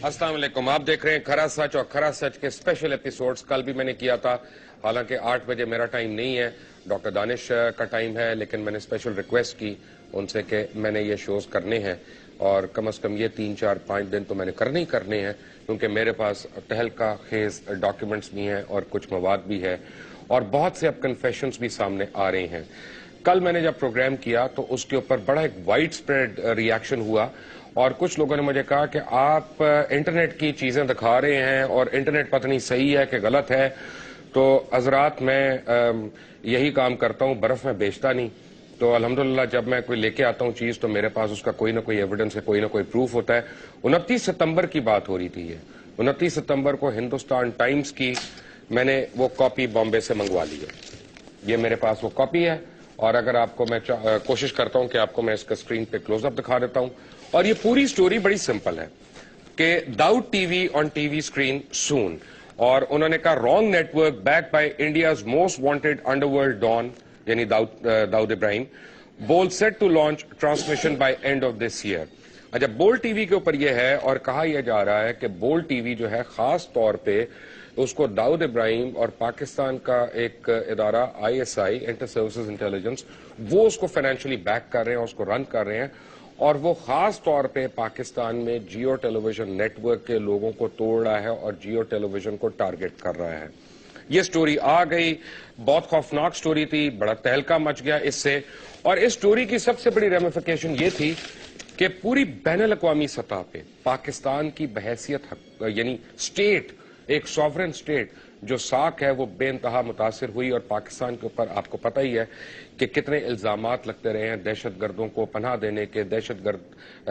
अस्सलाम वालेकुम। आप देख रहे हैं खरा सच और खरा सच के स्पेशल एपिसोड्स। कल भी मैंने किया था, हालांकि 8 बजे मेरा टाइम नहीं है, डॉक्टर दानिश का टाइम है, लेकिन मैंने स्पेशल रिक्वेस्ट की उनसे कि मैंने ये शोज करने हैं और कम से कम ये 3, 4, 5 दिन तो मैंने करने ही करने हैं, क्योंकि मेरे पास तहलका खेज डॉक्यूमेंट्स भी हैं और कुछ मवाद भी है और बहुत से अब कन्फेशंस भी सामने आ रहे हैं। कल मैंने जब प्रोग्राम किया तो उसके ऊपर बड़ा एक वाइड स्प्रेड रिएक्शन हुआ और कुछ लोगों ने मुझे कहा कि आप इंटरनेट की चीजें दिखा रहे हैं और इंटरनेट पता नहीं सही है कि गलत है। तो हजरात, मैं यही काम करता हूं, बर्फ में बेचता नहीं। तो अल्हम्दुलिल्लाह जब मैं कोई लेके आता हूं चीज तो मेरे पास उसका कोई ना कोई एविडेंस है, कोई ना कोई प्रूफ होता है। 29 सितंबर की बात हो रही थी ये। 29 सितंबर को हिंदुस्तान टाइम्स की मैंने वो कॉपी बॉम्बे से मंगवा ली है। ये मेरे पास वो कॉपी है और अगर आपको मैं कोशिश करता हूं कि आपको मैं इसका स्क्रीन पे क्लोजअप दिखा देता हूं। और ये पूरी स्टोरी बड़ी सिंपल है कि Dawood TV on TV screen soon, और उन्होंने कहा wrong network back by India's most wanted underworld don यानी Dawood Ibrahim Bol set to launch transmission by end of this year. अच्छा, बोल टीवी के ऊपर यह है और कहा यह जा रहा है कि बोल टीवी जो है खास तौर पे उसको दाऊद इब्राहिम और पाकिस्तान का एक इदारा ISI इंटर सर्विसेज इंटेलिजेंस वो उसको फाइनेंशियली बैक कर रहे हैं, उसको रन कर रहे हैं और वो खास तौर पे पाकिस्तान में जियो टेलीविजन नेटवर्क के लोगों को तोड़ रहा है और जियो टेलीविजन को टारगेट कर रहा है। ये स्टोरी आ गई, बहुत खौफनाक स्टोरी थी, बड़ा तहलका मच गया इससे। और इस स्टोरी की सबसे बड़ी रेमिफिकेशन ये थी कि पूरी बैनुल अक़वामी सतह पे पाकिस्तान की बहैसियत यानी स्टेट, एक सॉवरेन स्टेट जो साक है, वो बेइंतहा मुतासिर हुई। और पाकिस्तान के ऊपर आपको पता ही है कि कितने इल्जामात लगते रहे हैं दहशत गर्दों को पनाह देने के, दहशत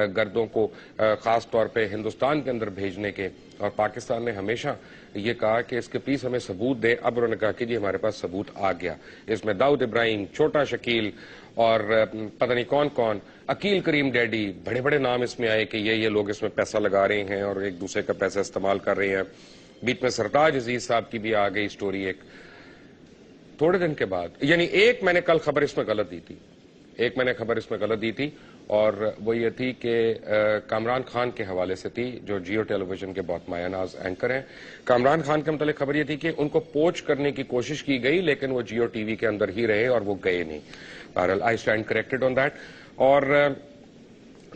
गर्दों को खास तौर पे हिंदुस्तान के अंदर भेजने के। और पाकिस्तान ने हमेशा ये कहा कि इसके प्लीज हमें सबूत दे। अब उन्होंने कहा कि जी हमारे पास सबूत आ गया। इसमें दाऊद इब्राहिम, छोटा शकील और पता नहीं कौन कौन, अकील करीम डैडी, बड़े बड़े नाम इसमें आए कि ये लोग इसमें पैसा लगा रहे हैं और एक दूसरे का पैसा इस्तेमाल कर रहे हैं। बीच में सरताज अजीज साहब की भी आ गई स्टोरी एक थोड़े दिन के बाद। यानी एक मैंने कल खबर इसमें गलत दी थी, एक मैंने खबर इसमें गलत दी थी और वो ये थी कि कामरान खान के हवाले से थी, जो जियो टेलीविजन के बहुत मायानाज एंकर हैं। कामरान खान के मतलब खबर ये थी कि उनको पोच करने की कोशिश की गई, लेकिन वो जियो टीवी के अंदर ही रहे और वो गए नहीं। बहरहाल I stand corrected on that. और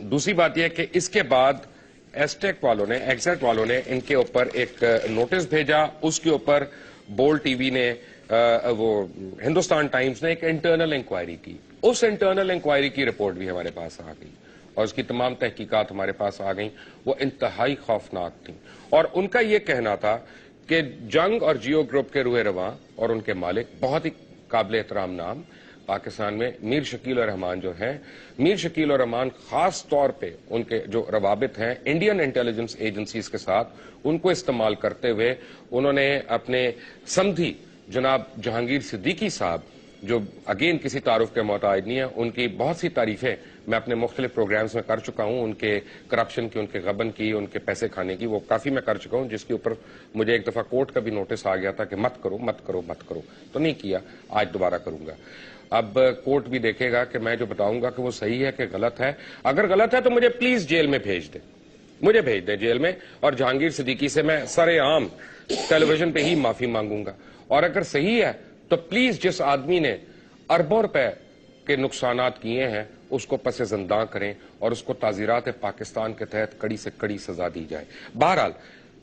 दूसरी बात यह कि इसके बाद एस्टेक वालों ने, एग्जैक्ट वालों ने इनके ऊपर एक नोटिस भेजा। उसके ऊपर बोल टीवी ने, वो हिंदुस्तान टाइम्स ने एक इंटरनल इंक्वायरी की। उस इंटरनल इंक्वायरी की रिपोर्ट भी हमारे पास आ गई और उसकी तमाम तहकीकात हमारे पास आ गई। वो इंतहाई खौफनाक थी और उनका ये कहना था कि जंग और जियो ग्रुप के रूए रवां और उनके मालिक, बहुत ही काबिल एहतराम नाम पाकिस्तान में मीर शकील और रहमान जो हैं, मीर शकील और रहमान खास तौर पे उनके जो रवाबित हैं इंडियन इंटेलिजेंस एजेंसीज के साथ, उनको इस्तेमाल करते हुए उन्होंने अपने समधी जनाब जहांगीर सिद्दीकी साहब, जो अगेन किसी तारुफ के मोहताज नहीं है, उनकी बहुत सी तारीफें मैं अपने मुख्तलिफ प्रोग्राम्स में कर चुका हूं। उनके करप्शन की, उनके गबन की, उनके पैसे खाने की, वो काफी मैं कर चुका हूं, जिसके ऊपर मुझे एक दफा कोर्ट का भी नोटिस आ गया था कि मत करो मत करो मत करो, तो नहीं किया, आज दोबारा करूंगा। अब कोर्ट भी देखेगा कि मैं जो बताऊंगा कि वो सही है कि गलत है। अगर गलत है तो मुझे प्लीज जेल में भेज दे, मुझे भेज दे जेल में, और जहांगीर सिद्दीकी से मैं सरेआम टेलीविजन पे ही माफी मांगूंगा। और अगर सही है तो प्लीज जिस आदमी ने अरबों रुपए के नुकसानात किए हैं उसको पसे ज़िंदा करें और उसको ताज़ीरात पाकिस्तान के तहत कड़ी से कड़ी सजा दी जाए। बहरहाल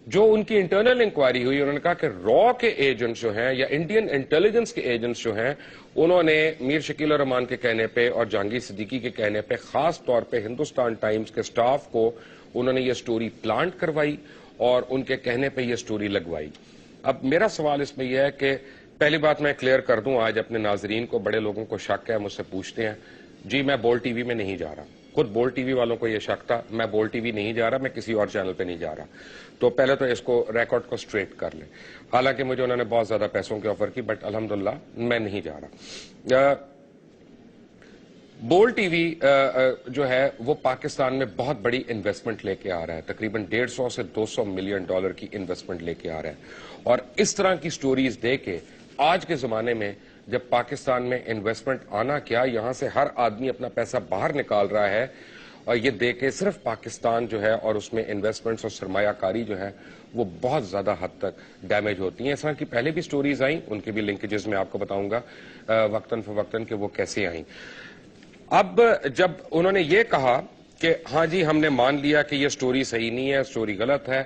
जो उनकी इंटरनल इंक्वायरी हुई, उन्होंने कहा कि रॉ के एजेंट्स जो हैं या इंडियन इंटेलिजेंस के एजेंट्स जो हैं, उन्होंने मीर शकील और रहमान के कहने पे और जहांगीर सिद्दीकी के कहने पे खास तौर पे हिंदुस्तान टाइम्स के स्टाफ को उन्होंने ये स्टोरी प्लांट करवाई और उनके कहने पे ये स्टोरी लगवाई। अब मेरा सवाल इसमें यह है कि पहली बात मैं क्लियर कर दूं, आज अपने नाजरीन को, बड़े लोगों को शक है, मुझसे पूछते हैं जी मैं बोल टीवी में नहीं जा रहा। खुद बोल टीवी वालों को यह शक था, मैं बोल टीवी नहीं जा रहा, मैं किसी और चैनल पे नहीं जा रहा। तो पहले तो इसको रिकॉर्ड को स्ट्रेट कर ले। हालांकि मुझे उन्होंने बहुत ज्यादा पैसों की ऑफर की, बट अल्हम्दुलिल्लाह मैं नहीं जा रहा। बोल टीवी जो है वो पाकिस्तान में बहुत बड़ी इन्वेस्टमेंट लेके आ रहा है, तकरीबन 150 से 200 मिलियन डॉलर की इन्वेस्टमेंट लेके आ रहा है। और इस तरह की स्टोरीज दे के आज के जमाने में जब पाकिस्तान में इन्वेस्टमेंट आना क्या, यहां से हर आदमी अपना पैसा बाहर निकाल रहा है اور یہ دیکھ کے صرف پاکستان جو ہے اور اس میں انویسٹمنٹس اور سرمایہ کاری جو ہے وہ بہت زیادہ حد تک ڈیمیج ہوتی ہیں. اس طرح کی پہلے بھی سٹوریز آئیں, ان کے بھی لنکیجز میں آپ کو بتاؤں گا وقتاً فوقتاً کہ وہ کیسے آئیں. اب جب انہوں نے یہ کہا کہ ہاں جی ہم نے مان لیا کہ یہ سٹوری صحیح نہیں ہے, سٹوری غلط ہے,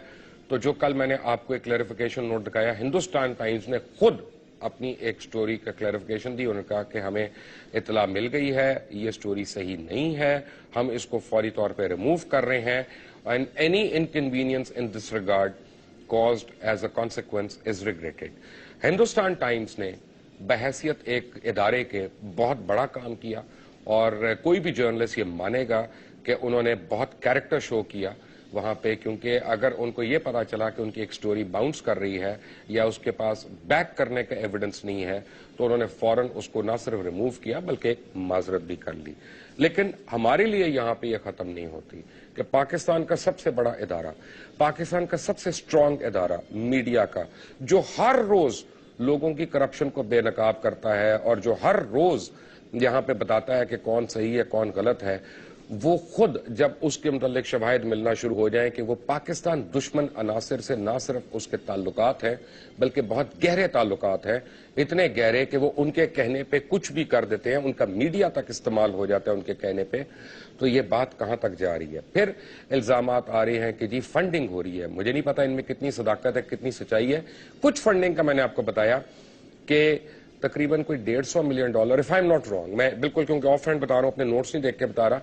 تو جو کل میں نے آپ کو ایک کلیریفیکیشن نوٹ دکھایا, ہندوستان ٹائمز نے خود اپنی ایک سٹوری کا کلیریفیکیشن دی. انہوں نے کہا کہ ہمیں اطلاع مل گئی ہے, یہ سٹوری صحیح نہیں ہے, ہم اس کو فوری طور پہ ریموو کر رہے ہیں, and any inconvenience in this regard caused as a consequence is regretted. Hindustan Times نے بحیثیت ایک ادارے کے بہت بڑا کام کیا, اور کوئی بھی جرنلسٹ یہ مانے گا کہ انہوں نے بہت کیریکٹر شو کیا وہاں پہ, کیونکہ اگر ان کو یہ پتا چلا کہ ان کی ایک سٹوری باؤنس کر رہی ہے یا اس کے پاس بیک کرنے کا ایویڈنس نہیں ہے, تو انہوں نے فوراً اس کو نہ صرف ریموو کیا بلکہ ایک معذرت بھی کر لی. لیکن ہمارے لیے یہاں پہ یہ ختم نہیں ہوتی کہ پاکستان کا سب سے بڑا ادارہ, پاکستان کا سب سے اسٹرانگ ادارہ میڈیا کا, جو ہر روز لوگوں کی کرپشن کو بے نقاب کرتا ہے اور جو ہر روز یہاں پہ بتاتا ہے کہ کون صحیح ہے کون غلط ہے, وہ خود جب اس کے متعلق شواہد ملنا شروع ہو جائیں کہ وہ پاکستان دشمن عناصر سے نہ صرف اس کے تعلقات ہیں بلکہ بہت گہرے تعلقات ہیں, اتنے گہرے کہ وہ ان کے کہنے پہ کچھ بھی کر دیتے ہیں, ان کا میڈیا تک استعمال ہو جاتا ہے ان کے کہنے پہ, تو یہ بات کہاں تک جا رہی ہے. پھر الزامات آ رہے ہیں کہ جی فنڈنگ ہو رہی ہے. مجھے نہیں پتا ان میں کتنی صداقت ہے کتنی سچائی ہے. کچھ فنڈنگ کا میں نے آپ کو بتایا کہ تقریباً کوئی $150 million, if I am not wrong, میں بالکل کیونکہ آف ہینڈ بتا رہا ہوں, اپنے نوٹس نہیں دیکھ کے بتا رہا,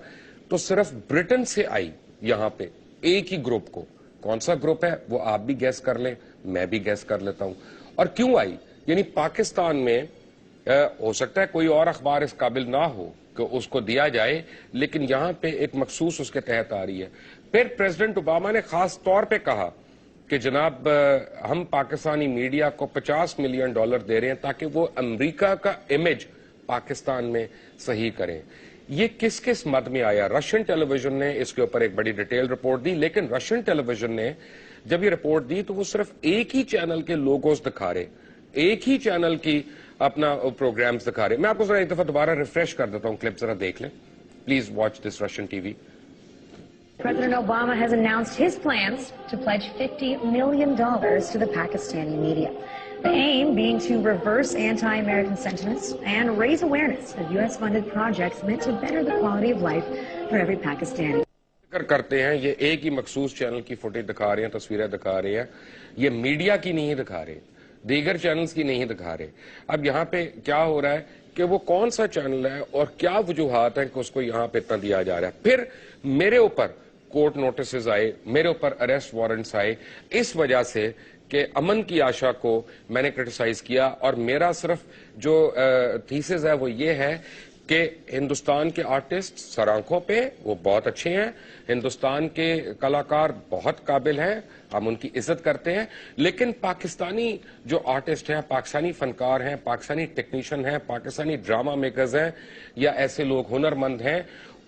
تو صرف برٹن سے آئی یہاں پہ ایک ہی گروپ کو. کون سا گروپ ہے وہ آپ بھی گیس کر لیں, میں بھی گیس کر لیتا ہوں. اور کیوں آئی, یعنی پاکستان میں ہو سکتا ہے کوئی اور اخبار اس قابل نہ ہو کہ اس کو دیا جائے, لیکن یہاں پہ ایک مخصوص اس کے تحت آ رہی ہے. پھر پریزیڈنٹ اوباما نے خاص طور پہ کہا کہ جناب ہم پاکستانی میڈیا کو $50 ملین دے رہے ہیں تاکہ وہ امریکہ کا امیج پاکستان میں صحیح کریں. یہ کس کس مد میں آیا؟ رشین ٹیلی ویژن نے اس کے اوپر ایک بڑی ڈیٹیل رپورٹ دی, لیکن رشین ٹیلی ویژن نے جب یہ رپورٹ دی تو وہ صرف ایک ہی چینل کے لوگوز دکھا رہے, ایک ہی چینل کی اپنا پروگرامز دکھا رہے. میں آپ کو ذرا ایک دفعہ دوبارہ ریفریش کر دیتا ہوں, کلپ ذرا دیکھ لیں. Please watch this Russian T V. President Obama has announced his plans to pledge $50 million to the Pakistani media. The aim being to reverse anti-American sentiments and raise awareness of U.S.-funded projects meant to better the quality of life for every Pakistani. کرتے ہیں یہ ایک ہی مخصوص channel کی footage دکھا رہے ہیں, تصویریں دکھا رہے ہیں, یہ میڈیا کی نہیں دکھا رہے, دیگر چینلز کی نہیں دکھا رہے. اب یہاں پہ کیا ہو رہا ہے کہ وہ کون سا چینل ہے اور کیا وجوہات ہیں کہ اس کو یہاں پہ اتنا دیا جا رہا ہے. پھر میرے اوپر کورٹ نوٹسز آئے, میرے اوپر اریسٹ وارنٹس آئے, اس وجہ سے کہ امن کی آشا کو میں نے کرٹیسائز کیا, اور میرا صرف جو تھیسز ہے وہ یہ ہے کہ ہندوستان کے آرٹسٹ سر آنکھوں پہ وہ بہت اچھے ہیں, ہندوستان کے کلاکار بہت قابل ہیں, ہم ان کی عزت کرتے ہیں, لیکن پاکستانی جو آرٹسٹ ہیں, پاکستانی فنکار ہیں, پاکستانی ٹیکنیشین ہیں, پاکستانی ڈرامہ میکرز ہیں, یا ایسے لوگ ہنرمند ہیں,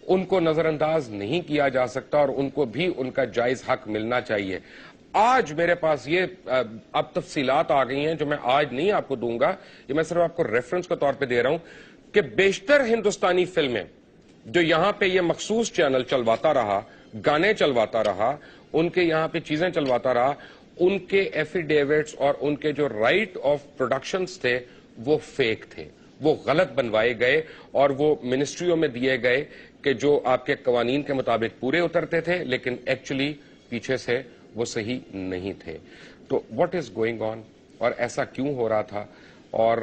ان کو نظر انداز نہیں کیا جا سکتا اور ان کو بھی ان کا جائز حق ملنا چاہیے. آج میرے پاس یہ اب تفصیلات آ گئی ہیں جو میں آج نہیں آپ کو دوں گا, یہ میں صرف آپ کو ریفرنس کے طور پہ دے رہا ہوں کہ بیشتر ہندوستانی فلمیں جو یہاں پہ یہ مخصوص چینل چلواتا رہا, گانے چلواتا رہا, ان کے یہاں پہ چیزیں چلواتا رہا, ان کے ایفیڈیوٹس اور ان کے جو رائٹ آف پروڈکشنز تھے وہ فیک تھے, وہ غلط بنوائے گئے اور وہ منسٹریوں میں دیے گئے کہ جو آپ کے قوانین کے مطابق پورے اترتے تھے لیکن ایکچولی پیچھے سے وہ صحیح نہیں تھے. تو واٹ از گوئنگ آن, اور ایسا کیوں ہو رہا تھا, اور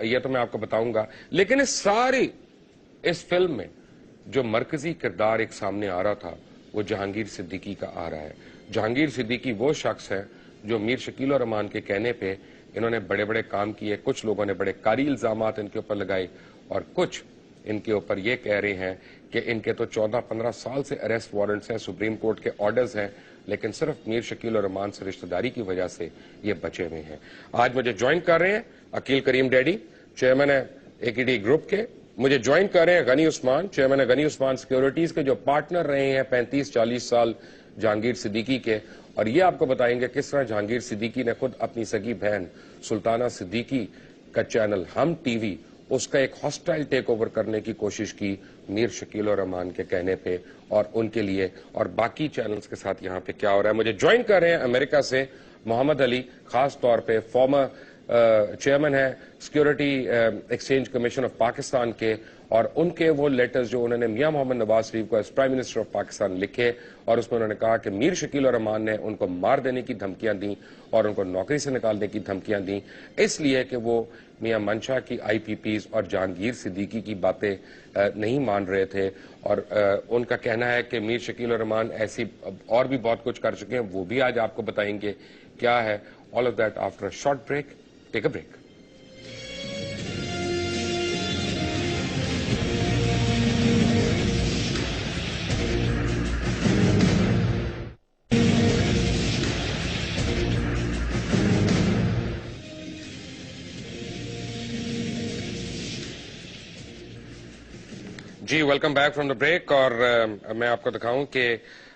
یہ تو میں آپ کو بتاؤں گا. لیکن اس فلم میں جو مرکزی کردار ایک سامنے آ رہا تھا وہ جہانگیر صدیقی کا آ رہا ہے. جہانگیر صدیقی وہ شخص ہے جو میر شکیل الرحمان کے کہنے پہ انہوں نے بڑے بڑے کام کیے, کچھ لوگوں نے بڑے کاری الزامات ان کے اوپر لگائے, اور کچھ ان کے اوپر یہ کہہ رہے ہیں کہ ان کے تو 14-15 سال سے اریسٹ وارنٹس ہیں, سپریم کورٹ کے آرڈرز ہیں, لیکن صرف میر شکیل الرحمان سے رشتہ داری کی وجہ سے یہ بچے ہوئے ہیں. آج مجھے جوائن کر رہے ہیں عقیل کریم ڈیڈی, چیئرمین ہے AKD گروپ کے. مجھے جوائن کر رہے ہیں غنی عثمان, چیئرمین ہے غنی عثمان سیکیورٹیز کے, جو پارٹنر رہے ہیں 35-40 سال جہانگیر صدیقی کے, اور یہ آپ کو بتائیں گے کس طرح جہانگیر صدیقی نے خود اپنی سگی بہن سلطانہ صدیقی کا چینل ہم ٹی وی اس کا ایک ہاسٹائل ٹیک اوور کرنے کی کوشش کی میر شکیل الرحمان کے کہنے پہ اور ان کے لیے. اور باقی چینلز کے ساتھ یہاں پہ کیا ہو رہا ہے. مجھے جوائن کر رہے ہیں امریکہ سے محمد علی, خاص طور پہ فارمر چیئرمین ہے security exchange commission of Pakistan کے, اور ان کے وہ لیٹرز جو انہوں نے میاں محمد نواز شریف کو as prime minister of Pakistan لکھے, اور اس میں انہوں نے کہا کہ میر شکیل الرحمان نے ان کو مار دینے کی دھمکیاں دیں اور ان کو نوکری سے نکالنے کی دھمکیاں دیں, اس لیے کہ وہ میاں منشا کی آئی پی پیز اور جہانگیر صدیقی کی باتیں نہیں مان رہے تھے. اور ان کا کہنا ہے کہ میر شکیل الرحمان ایسی اور بھی بہت کچھ کر چکے ہیں, وہ بھی آج آپ کو بتائیں گے کیا ہے. All of that after a short break. Take a break. جی welcome back from the break. اور میں آپ کو دکھاؤں کہ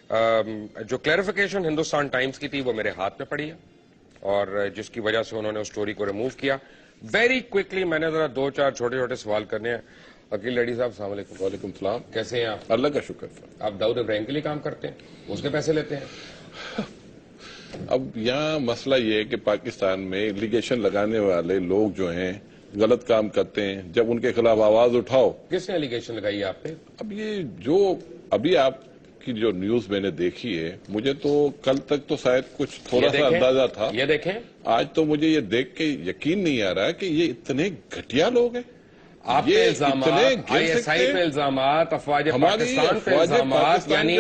جو کلیریفیکیشن ہندوستان ٹائمز کی تھی وہ میرے ہاتھ میں پڑی ہے, اور جس کی وجہ سے انہوں نے اس سٹوری کو ریموو کیا. ویری کوئکلی میں نے ذرا 2-4 چھوٹے چھوٹے سوال کرنے ہیں. عقیل لیڈی صاحب السلام علیکم. وعلیکم السلام. کیسے ہیں آپ؟ اللہ کا شکر. آپ داؤد ابراہیم کے لیے کام کرتے ہیں, اس کے پیسے لیتے ہیں؟ اب یہاں مسئلہ یہ ہے کہ پاکستان میں ایلیگیشن لگانے والے لوگ جو ہیں غلط کام کرتے ہیں, جب ان کے خلاف آواز اٹھاؤ. کس نے ایلیگیشن لگائی ہے آپ پہ؟ اب یہ جو ابھی آپ کی جو نیوز میں نے دیکھی ہے, مجھے تو کل تک تو شاید کچھ تھوڑا سا اندازہ تھا, یہ دیکھیں آج تو مجھے یہ دیکھ کے یقین نہیں آ رہا کہ یہ اتنے گھٹیا لوگ ہیں. آپ پہ الزامات, آئی ایس آئی پہ الزامات, افواج پاکستان پہ الزامات, یعنی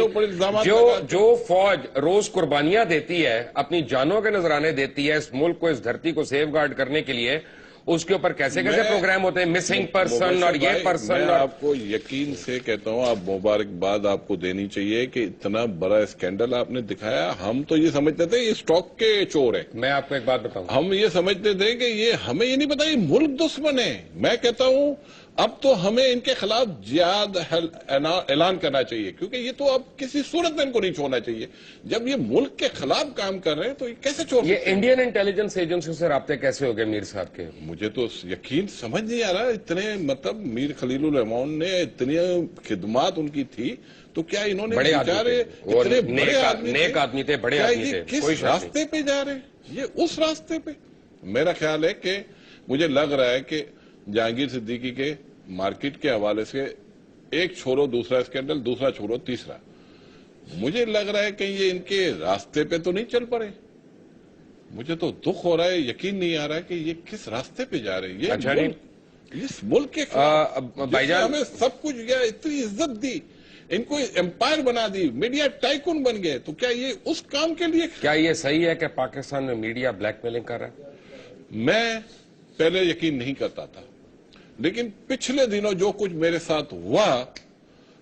جو فوج روز قربانیاں دیتی ہے, اپنی جانوں کے نذرانے دیتی ہے اس ملک کو, اس دھرتی کو سیف گارڈ کرنے کے لیے, اس کے اوپر کیسے پروگرام ہوتے ہیں, مسنگ پرسن اور یہ پرسن. میں آپ کو یقین سے کہتا ہوں, آپ مبارکباد آپ کو دینی چاہیے کہ اتنا بڑا اسکینڈل آپ نے دکھایا. ہم تو یہ سمجھتے تھے یہ اسٹاک کے چور ہیں. میں آپ کو ایک بات بتاؤں, ہم یہ سمجھتے تھے کہ یہ ہمیں یہ نہیں پتا یہ ملک دشمن ہے. میں کہتا ہوں اب تو ہمیں ان کے خلاف جہاد اعلان کرنا چاہیے, کیونکہ یہ تو اب کسی صورت میں ان کو نہیں چھوڑنا چاہیے. جب یہ ملک کے خلاف کام کر رہے ہیں تو یہ کیسے چھوڑ یہ انڈین انٹیلیجنس ایجنسی سے رابطے کیسے ہو گئے میر صاحب کے؟ مجھے تو یقین سمجھ نہیں آ رہا. اتنے مطلب میر خلیل الرحمان نے اتنی خدمات ان کی تھی, تو کیا انہوں نے بڑے نیک آدمی تھے, بڑے آدمی تھے, کس راستے پہ جا رہے ہیں؟ یہ اس راستے پہ میرا خیال ہے کہ مجھے لگ رہا ہے کہ جہانگیر صدیقی کے مارکیٹ کے حوالے سے ایک چھوڑو دوسرا اسکینڈل, دوسرا چھوڑو تیسرا, مجھے لگ رہا ہے کہ یہ ان کے راستے پہ تو نہیں چل پڑے. مجھے تو دکھ ہو رہا ہے, یقین نہیں آ رہا ہے کہ یہ کس راستے پہ جا رہے ہیں. اس ملک کے ہمیں سب کچھ گیا, اتنی عزت دی, ان کو امپائر بنا دی, میڈیا ٹائکون بن گئے, تو کیا یہ اس کام کے لیے؟ کیا یہ صحیح ہے کہ پاکستان میں میڈیا بلیک میلنگ کر رہا ہے؟ میں پہلے یقین نہیں کرتا تھا, لیکن پچھلے دنوں جو کچھ میرے ساتھ ہوا,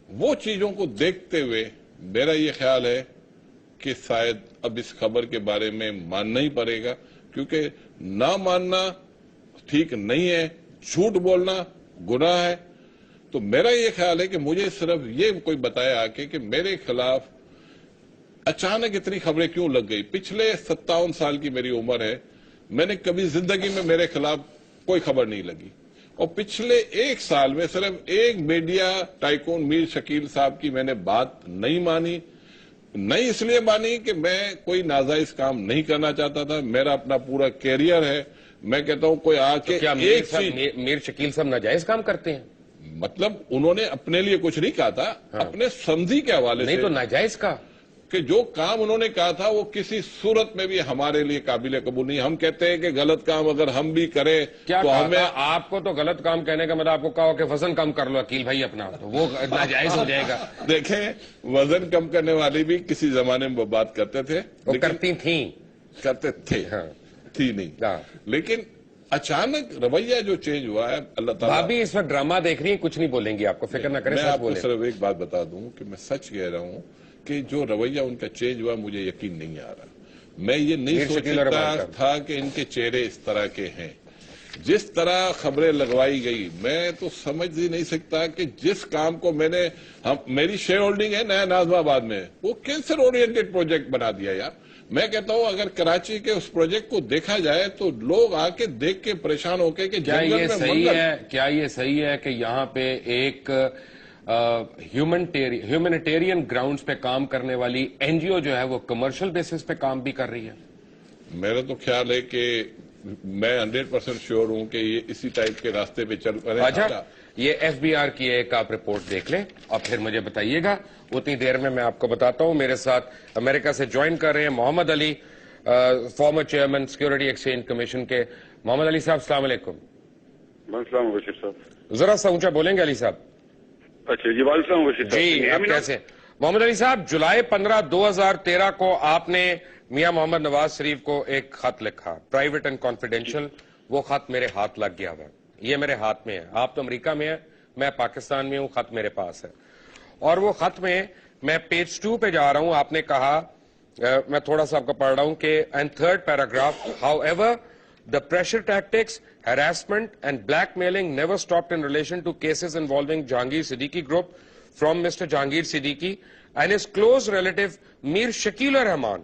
وہ چیزوں کو دیکھتے ہوئے میرا یہ خیال ہے کہ شاید اب اس خبر کے بارے میں ماننا ہی پڑے گا, کیونکہ نہ ماننا ٹھیک نہیں ہے, جھوٹ بولنا گناہ ہے. تو میرا یہ خیال ہے کہ مجھے صرف یہ کوئی بتایا کہ میرے خلاف اچانک اتنی خبریں کیوں لگ گئی. پچھلے 57 سال کی میری عمر ہے, میں نے کبھی زندگی میں میرے خلاف کوئی خبر نہیں لگی, اور پچھلے 1 سال میں صرف ایک میڈیا ٹائکون میر شکیل صاحب کی میں نے بات نہیں مانی. نہیں اس لیے مانی کہ میں کوئی ناجائز کام نہیں کرنا چاہتا تھا, میرا اپنا پورا کیریئر ہے. میں کہتا ہوں کوئی آ کے میر شکیل صاحب ناجائز کام کرتے ہیں؟ مطلب انہوں نے اپنے لیے کچھ نہیں کہا تھا, اپنے سمجھی کے حوالے سے. نہیں تو ناجائز کا کہ جو کام انہوں نے کہا تھا وہ کسی صورت میں بھی ہمارے لیے قابل قبول نہیں. ہم کہتے ہیں کہ غلط کام اگر ہم بھی کریں تو ہمیں, آپ کو تو غلط کام کہنے کا مطلب آپ کو کہا ہو کہ وزن کم کر لو عقیل بھائی اپنا, تو وہ ناجائز ہو جائے گا. دیکھیں, وزن کم کرنے والے بھی کسی زمانے میں بات کرتے تھے, کرتی تھیں, کرتے تھے, تھی نہیں. لیکن اچانک رویہ جو چینج ہوا ہے, اللہ تعالیٰ. بھابھی اس وقت ڈرامہ دیکھ رہی ہیں, کچھ نہیں بولیں گی آپ کو, فکر نہ کریں. میں آپ کو صرف ایک بات بتا دوں کہ میں سچ کہہ رہا ہوں کہ جو رویہ ان کا چینج ہوا مجھے یقین نہیں آ رہا. میں یہ نہیں سوچتا تھا کہ ان کے چہرے اس طرح کے ہیں. جس طرح خبریں لگوائی گئی, میں تو سمجھ ہی نہیں سکتا کہ جس کام کو میں نے, میری شیئر ہولڈنگ ہے نیا ناظم آباد میں, وہ کینسر اورینٹڈ پروجیکٹ بنا دیا یار. मैं कहता हूं अगर कराची के उस प्रोजेक्ट को देखा जाए तो लोग आके देख के परेशान होके कि क्या जंगल ये में सही मंगल। है, क्या ये सही है कि यहाँ पे एक ह्यूमैनिटेरियन ग्राउंड्स पे काम करने वाली एनजीओ जो है वो कमर्शियल बेसिस पे काम भी कर रही है? मेरा तो ख्याल है कि मैं 100% श्योर हूं कि ये इसी टाइप के रास्ते पे चल रहे हैं। अच्छा, ये एफबीआर की एक आप रिपोर्ट देख लें और फिर मुझे बताइएगा। उतनी देर में मैं आपको बताता हूं, मेरे साथ अमेरिका से ज्वाइन कर रहे हैं Mohammad Ali, former chairman security exchange commission के। मोहम्मद अली साहब, अस्सलाम वालेकुम। वालेकुम बशीर साहब। जरा सा ऊंचा बोलेंगे अली साहब? अच्छा जी, वालेकुम बशीर साहब। जी, आप कैसे? मोहम्मद अली साहब, जुलाई 15, 2013 को आपने मियां मोहम्मद नवाज शरीफ को एक खत लिखा, प्राइवेट एंड कॉन्फिडेंशियल। वो खत मेरे हाथ लग गया हुआ, ये मेरे हाथ में है। आप तो अमेरिका में है, मैं पाकिस्तान में हूं, खत मेरे पास है। और वो खत में मैं पेज 2 पे जा रहा हूं। आपने कहा, मैं थोड़ा सा आपको पढ़ रहा हूं कि and third paragraph, how ever the pressure tactics, harassment and blackmailing never stopped in relation to cases involving Jahangir Siddiqui Group from Mr. Jahangir Siddiqui and his close relative Mir Shakil Rahman,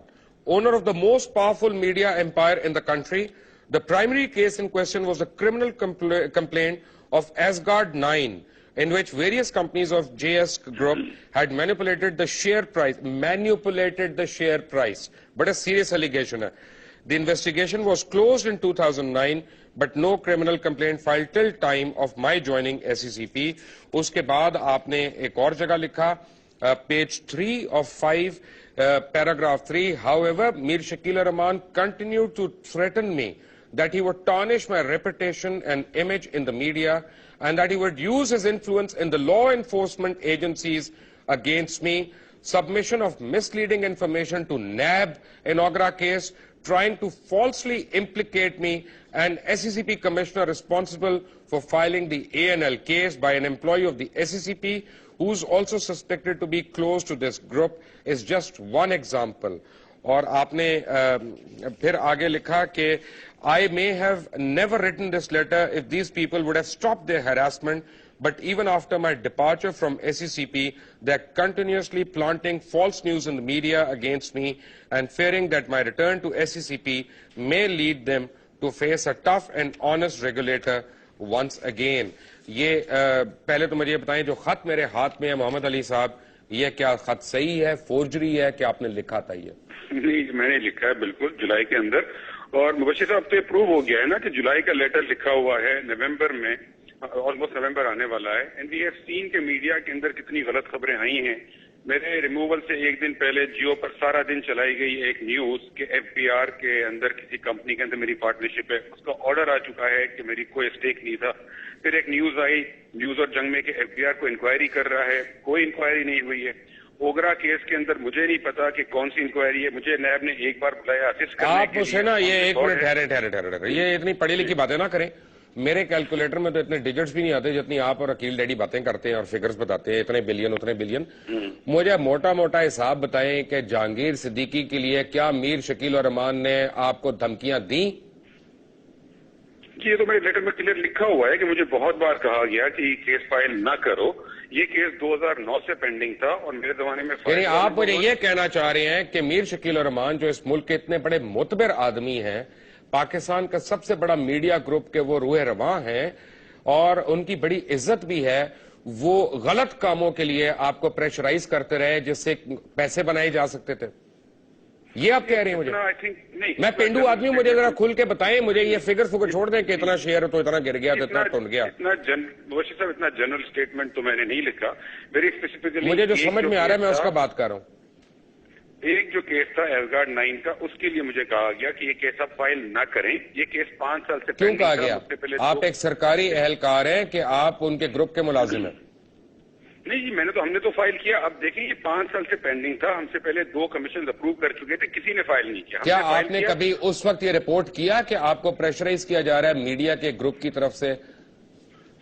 owner of the most powerful media empire in the country. The primary case in question was a criminal complaint of Asgard 9, in which various companies of JS Group had manipulated the share price. But a serious allegation hai. The investigation was closed in 2009, but no criminal complaint filed till time of my joining SECP. उसके बाद आपने एक और जगह लिखा, page 3 of 5, paragraph 3. However, Mir Shakil Rahman continued to threaten me that he would tarnish my reputation and image in the media and that he would use his influence in the law enforcement agencies against me. Submission of misleading information to NAB in Agra case, trying to falsely implicate me, and SECP commissioner responsible for filing the ANL case by an employee of the SECP who's also suspected to be close to this group is just one example. और आपने फिर आगे लिखा कि I may have never written this letter if these people would have stopped their harassment, but even after my departure from SECP, they're continuously planting false news in the media against me and fearing that my return to SECP may lead them to face a tough and honest regulator once again. ये पहले तो मुझे ये बताएं, जो खत मेरे हाथ में है मोहम्मद अली साहब, ये क्या खत सही है, फोर्जरी है, कि आपने लिखा था ये? नहीं, मैंने लिखा है बिल्कुल जुलाई के अंदर। और मुबशिर साहब, तो ये प्रूव हो गया है ना कि जुलाई का लेटर लिखा हुआ है, नवंबर में, ऑलमोस्ट नवंबर आने वाला है। एंड वी हैव सीन के मीडिया के अंदर कितनी गलत खबरें आई हैं। मेरे रिमूवल से एक दिन पहले जियो पर सारा दिन चलाई गई एक न्यूज कि एफबीआर के अंदर किसी कंपनी के अंदर मेरी पार्टनरशिप है, उसका ऑर्डर आ चुका है कि मेरी कोई स्टेक नहीं था। फिर एक न्यूज आई न्यूज और जंग में कि एफबीआर को इंक्वायरी कर रहा है, कोई इंक्वायरी नहीं हुई है। ओगरा केस के अंदर मुझे नहीं पता कि कौन सी इंक्वायरी है, मुझे नैब ने एक बार बुलाया असिस्ट करने के लिए। आप मुझसे ना, ये एक मिनट ठहरे, ये इतनी पढ़ी लिखी बातें ना करें। मेरे कैलकुलेटर में तो इतने डिजिट्स भी नहीं आते जितनी आप और अकील डैडी बातें करते हैं और फिगर्स बताते हैं, इतने बिलियन उतने बिलियन। मुझे मोटा मोटा हिसाब बताएं कि जहांगीर सिद्दीकी के लिए क्या मीर शकील और रहमान ने आपको धमकियां दी? ये तो मेरे लेटर में क्लियर लिखा हुआ है कि मुझे बहुत बार कहा गया कि केस फाइल ना करो। ये केस 2009 से पेंडिंग था और मेरे जमाने में यानी आप मुझे ये कहना चाह रहे हैं कि मीर शकील और रहमान, जो इस मुल्क के इतने बड़े मुतबर आदमी हैं, पाकिस्तान का सबसे बड़ा मीडिया ग्रुप के वो रूह रवां हैं और उनकी बड़ी इज्जत भी है, वो गलत कामों के लिए आपको प्रेशराइज करते रहे जिससे पैसे बनाए जा सकते थे? ये आप कह रहे हैं मुझे? मैं पेंडू आदमी हूं, मुझे जरा खुल के बताएं। मुझे ये फिगर छोड़ दें कि इतना शेयर तो इतना गिर गया तो इतना टूट गया। इतना जनरल स्टेटमेंट तो मैंने नहीं लिखा, वेरी स्पेसिफिकली मुझे जो समझ में आ रहा है मैं उसका बात कर रहा हूं। एक जो केस था एसगार्ड 9 का, उसके लिए मुझे कहा गया कि ये केस आप फाइल ना करें। ये केस 5 साल से क्यों कहा गया? आप एक सरकारी एहलकार हैं कि आप उनके ग्रुप के मुलाजिम हैं? नहीं जी, हमने तो फाइल किया। अब देखिए, ये 5 साल से पेंडिंग था, हमसे पहले 2 कमीशन अप्रूव कर चुके थे, किसी ने फाइल नहीं किया। क्या आपने कभी उस वक्त ये रिपोर्ट किया कि आपको प्रेशराइज किया जा रहा है मीडिया के ग्रुप की तरफ से?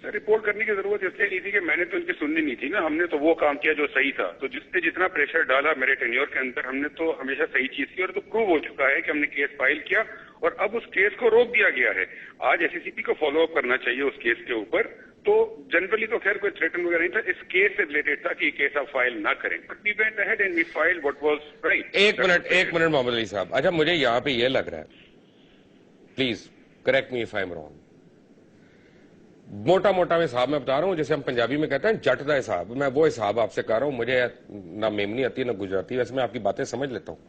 रिपोर्ट करने की जरूरत इसलिए नहीं थी कि मैंने तो उनकी सुननी नहीं थी ना, हमने तो वो काम किया जो सही था। तो जिसने जितना प्रेशर डाला मेरे टेन्योर के अंदर, हमने तो हमेशा सही चीज की और तो प्रूव हो चुका है कि हमने केस फाइल किया और अब उस केस को रोक दिया गया है। आज एसएससीपी को फॉलो अप करना चाहिए उस केस के ऊपर, तो जनरली तो खैर कोई थ्रेटन वगैरह नहीं था, इस केस से रिलेटेड था कि ये केस आप फाइल ना करें, but we went ahead and we filed what was right. एक मिनट मोहम्मद अली साहब, अच्छा मुझे यहाँ पे ये लग रहा है, please correct me if I am wrong, मोटा मोटा हिसाब मैं बता रहा हूँ, जैसे हम पंजाबी में कहते हैं जट दा हिसाब, मैं वो हिसाब आपसे कर रहा हूँ। मुझे ना मेमनी आती ना गुजराती, वैसे मैं आपकी बातें समझ लेता हूँ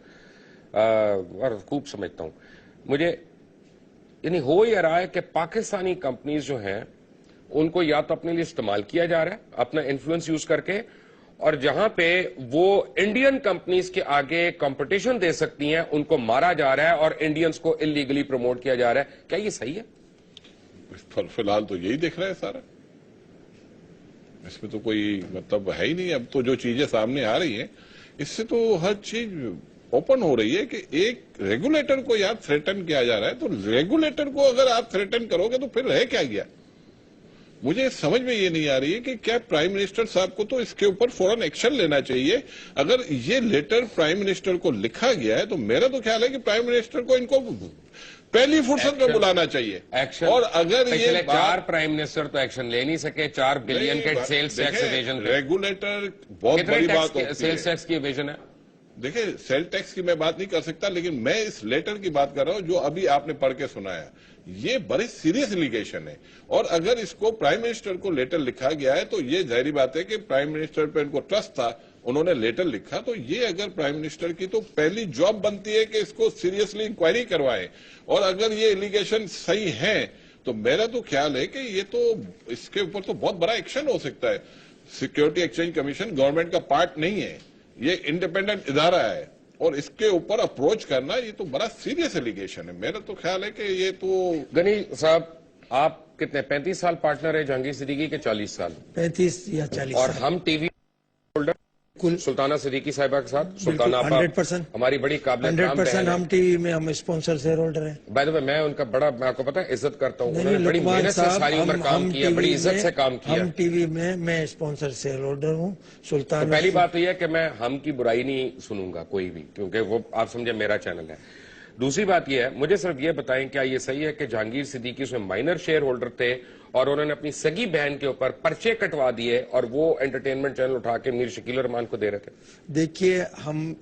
और खूब समझता हूँ। मुझे यानी हो ये रहा है कि पाकिस्तानी कंपनीज जो हैं उनको या तो अपने लिए इस्तेमाल किया जा रहा है अपना इन्फ्लुएंस यूज करके, और जहां पे वो इंडियन कंपनीज के आगे कंपटीशन दे सकती हैं उनको मारा जा रहा है और इंडियंस को इलीगली प्रमोट किया जा रहा है। क्या ये सही है? फिलहाल तो यही दिख रहा है सारा, इसमें तो कोई मतलब है ही नहीं। अब तो जो चीजें सामने आ रही हैं इससे तो हर चीज ओपन हो रही है कि एक रेगुलेटर को यार थ्रेटन किया जा रहा है, तो रेगुलेटर को अगर आप थ्रेटन करोगे तो फिर है क्या गया? मुझे समझ में ये नहीं आ रही है कि क्या प्राइम मिनिस्टर साहब को तो इसके ऊपर फौरन एक्शन लेना चाहिए। अगर ये लेटर प्राइम मिनिस्टर को लिखा गया है तो मेरा तो ख्याल है कि प्राइम मिनिस्टर को इनको पहली फुर्सत में बुलाना चाहिए। एक्शन, और अगर ये 4 प्राइम मिनिस्टर तो एक्शन ले नहीं सके, 4 बिलियन के सेल्स टैक्स इवेजन पे। रेगुलेटर बहुत बड़ी बात होती है। सेल्स टैक्स की इवेजन है। देखिए सेल टैक्स की मैं बात नहीं कर सकता, लेकिन मैं इस लेटर की बात कर रहा हूं जो अभी आपने पढ़ के सुनाया। ये बड़ी सीरियस एलिगेशन है, और अगर इसको प्राइम मिनिस्टर को लेटर लिखा गया है तो ये जाहिर बात है कि प्राइम मिनिस्टर पे इनको ट्रस्ट था, उन्होंने लेटर लिखा, तो ये अगर प्राइम मिनिस्टर की तो पहली जॉब बनती है कि इसको सीरियसली इंक्वायरी करवाएं। और अगर ये एलिगेशन सही है तो मेरा तो ख्याल है कि ये तो इसके ऊपर तो बहुत बड़ा एक्शन हो सकता है। सिक्योरिटी एक्सचेंज कमीशन गवर्नमेंट का पार्ट नहीं है, ये इंडिपेंडेंट इदारा है, और इसके ऊपर अप्रोच करना ये तो बड़ा सीरियस एलिगेशन है। मेरा तो ख्याल है कि ये तो। गनी साहब, आप कितने 35 साल पार्टनर है जहांगीर सिद्दीकी के? 40 साल? 35 या 40 और हम टीवी होल्डर कुल सुल्ताना सिद्दीकी साहिबा के साथ। सुल्ताना 100% हमारी बड़ी काबिल 100% हम टीवी में हम स्पॉन्सर शेयर होल्डर हैं। बाय द वे मैं उनका बड़ा, मैं आपको पता है, इज्जत करता हूँ। उन्होंने बड़ी लुकमान मेहनत से साहब, सारी उम्र काम किया, बड़ी इज्जत से काम किया। हम टीवी में मैं स्पॉन्सर शेयर होल्डर हूँ। तो सुल्तान पहली बात तो यह है कि मैं हम की बुराई नहीं सुनूंगा कोई भी, क्योंकि वो आप समझे मेरा चैनल है। दूसरी बात यह है, मुझे सिर्फ ये बताएं क्या ये सही है कि जहांगीर सिद्दीकी उसमें माइनर शेयर होल्डर थे और उन्होंने अपनी सगी बहन के ऊपर पर्चे कटवा दिए और वो एंटरटेनमेंट चैनल उठा के मीर शकील रहमान को दे रहे थे? देखिए,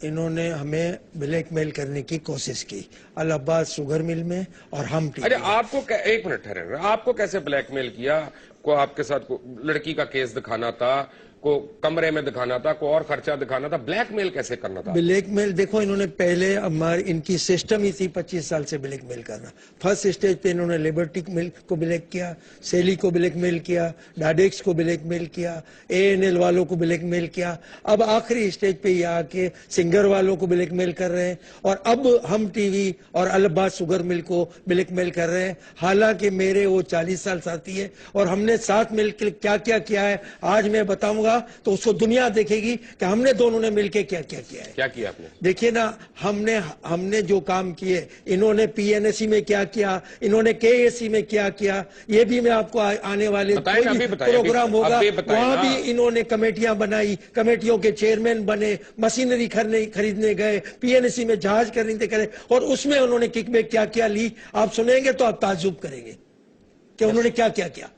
इन्होंने हमें ब्लैकमेल करने की कोशिश की इलाहाबाद शुगर मिल में और हम टीवी। अरे आपको एक मिनट ठहरे, आपको कैसे ब्लैकमेल किया? को आपके साथ लड़की का केस दिखाना था, को कमरे में दिखाना था, को और खर्चा दिखाना था, ब्लैकमेल कैसे करना था? ब्लैकमेल देखो, इन्होंने पहले हमारी इनकी सिस्टम ही थी 25 साल से ब्लैकमेल करना। फर्स्ट स्टेज पे इन्होंने लिबर्टी मिल्क को ब्लैक किया, सेली को ब्लैकमेल किया, डाडेक्स को ब्लैकमेल किया, ANL वालों को ब्लैकमेल किया, अब आखिरी स्टेज पे ये आके सिंगर वालों को ब्लैकमेल कर रहे हैं, और अब हम टीवी और इलाहाबाद शुगर मिल को ब्लैकमेल कर रहे हैं। हालांकि मेरे वो 40 साल साथी है और हमने साथ मिलकर क्या क्या किया है आज मैं बताऊंगा, तो उसको दुनिया देखेगी कि हमने दोनों ने मिलकर क्या क्या किया है। क्या किया आपने? देखिए ना, हमने जो काम किए, इन्होंने PNSE में क्या किया, इन्होंने KSE में क्या किया, ये भी मैं आपको आने वाले कोई भी प्रोग्राम होगा वहां भी इन्होंने कमेटियां बनाई, कमेटियों के चेयरमैन बने, मशीनरी खरीदने गए, PNSE में जहाज खरीदने गए, और उसमें उन्होंने किकबैक क्या क्या ली, आप सुनेंगे तो आप ताज्जुब करेंगे कि उन्होंने क्या क्या किया।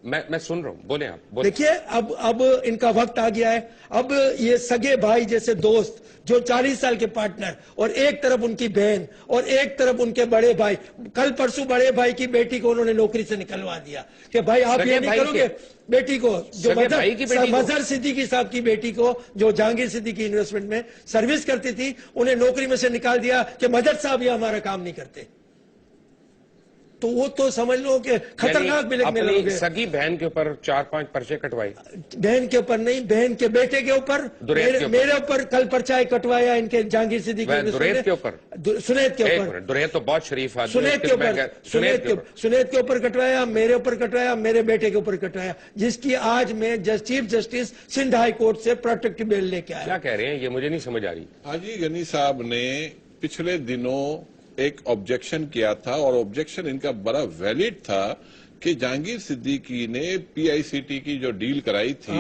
मैं सुन रहा हूं, बोले आप, बोले। देखिए, अब इनका वक्त आ गया है। अब ये सगे भाई जैसे दोस्त जो 40 साल के पार्टनर, और एक तरफ उनकी बहन और एक तरफ उनके बड़े भाई, कल परसों बड़े भाई की बेटी को उन्होंने नौकरी से निकलवा दिया कि भाई आप ये नहीं करोगे। बेटी को, जो मजहर सिद्दीकी साहब की बेटी को, जो जहांगीर सिद्दीकी इन्वेस्टमेंट में सर्विस करती थी, उन्हें नौकरी में से निकाल दिया कि मजहर साहब ये हमारा काम नहीं करते। तो वो तो समझ लो कि खतरनाक ब्लैकमेल हो गए। सगी बहन के ऊपर 4-5 पर्चे कटवाए। बहन के ऊपर नहीं, बहन के बेटे के ऊपर, मेरे ऊपर कल पर्चा कटवाया इनके जहांगीर सिद्दीकी। दुरैत के ऊपर, सुनैद के ऊपर, दुरैत तो बहुत शरीफ आदमी। सुनैद के ऊपर कटवाया, मेरे ऊपर कटवाया, मेरे बेटे के ऊपर कटवाया, जिसकी आज मैं chief justice Sindh high court से प्रोटेक्टिव बेल लेके आया। क्या कह रहे हैं ये मुझे नहीं समझ आ रही। हाजी गनी साहब ने पिछले दिनों एक ऑब्जेक्शन किया था, और ऑब्जेक्शन इनका बड़ा वैलिड था कि जहांगीर सिद्दीकी ने PICT की जो डील कराई थी,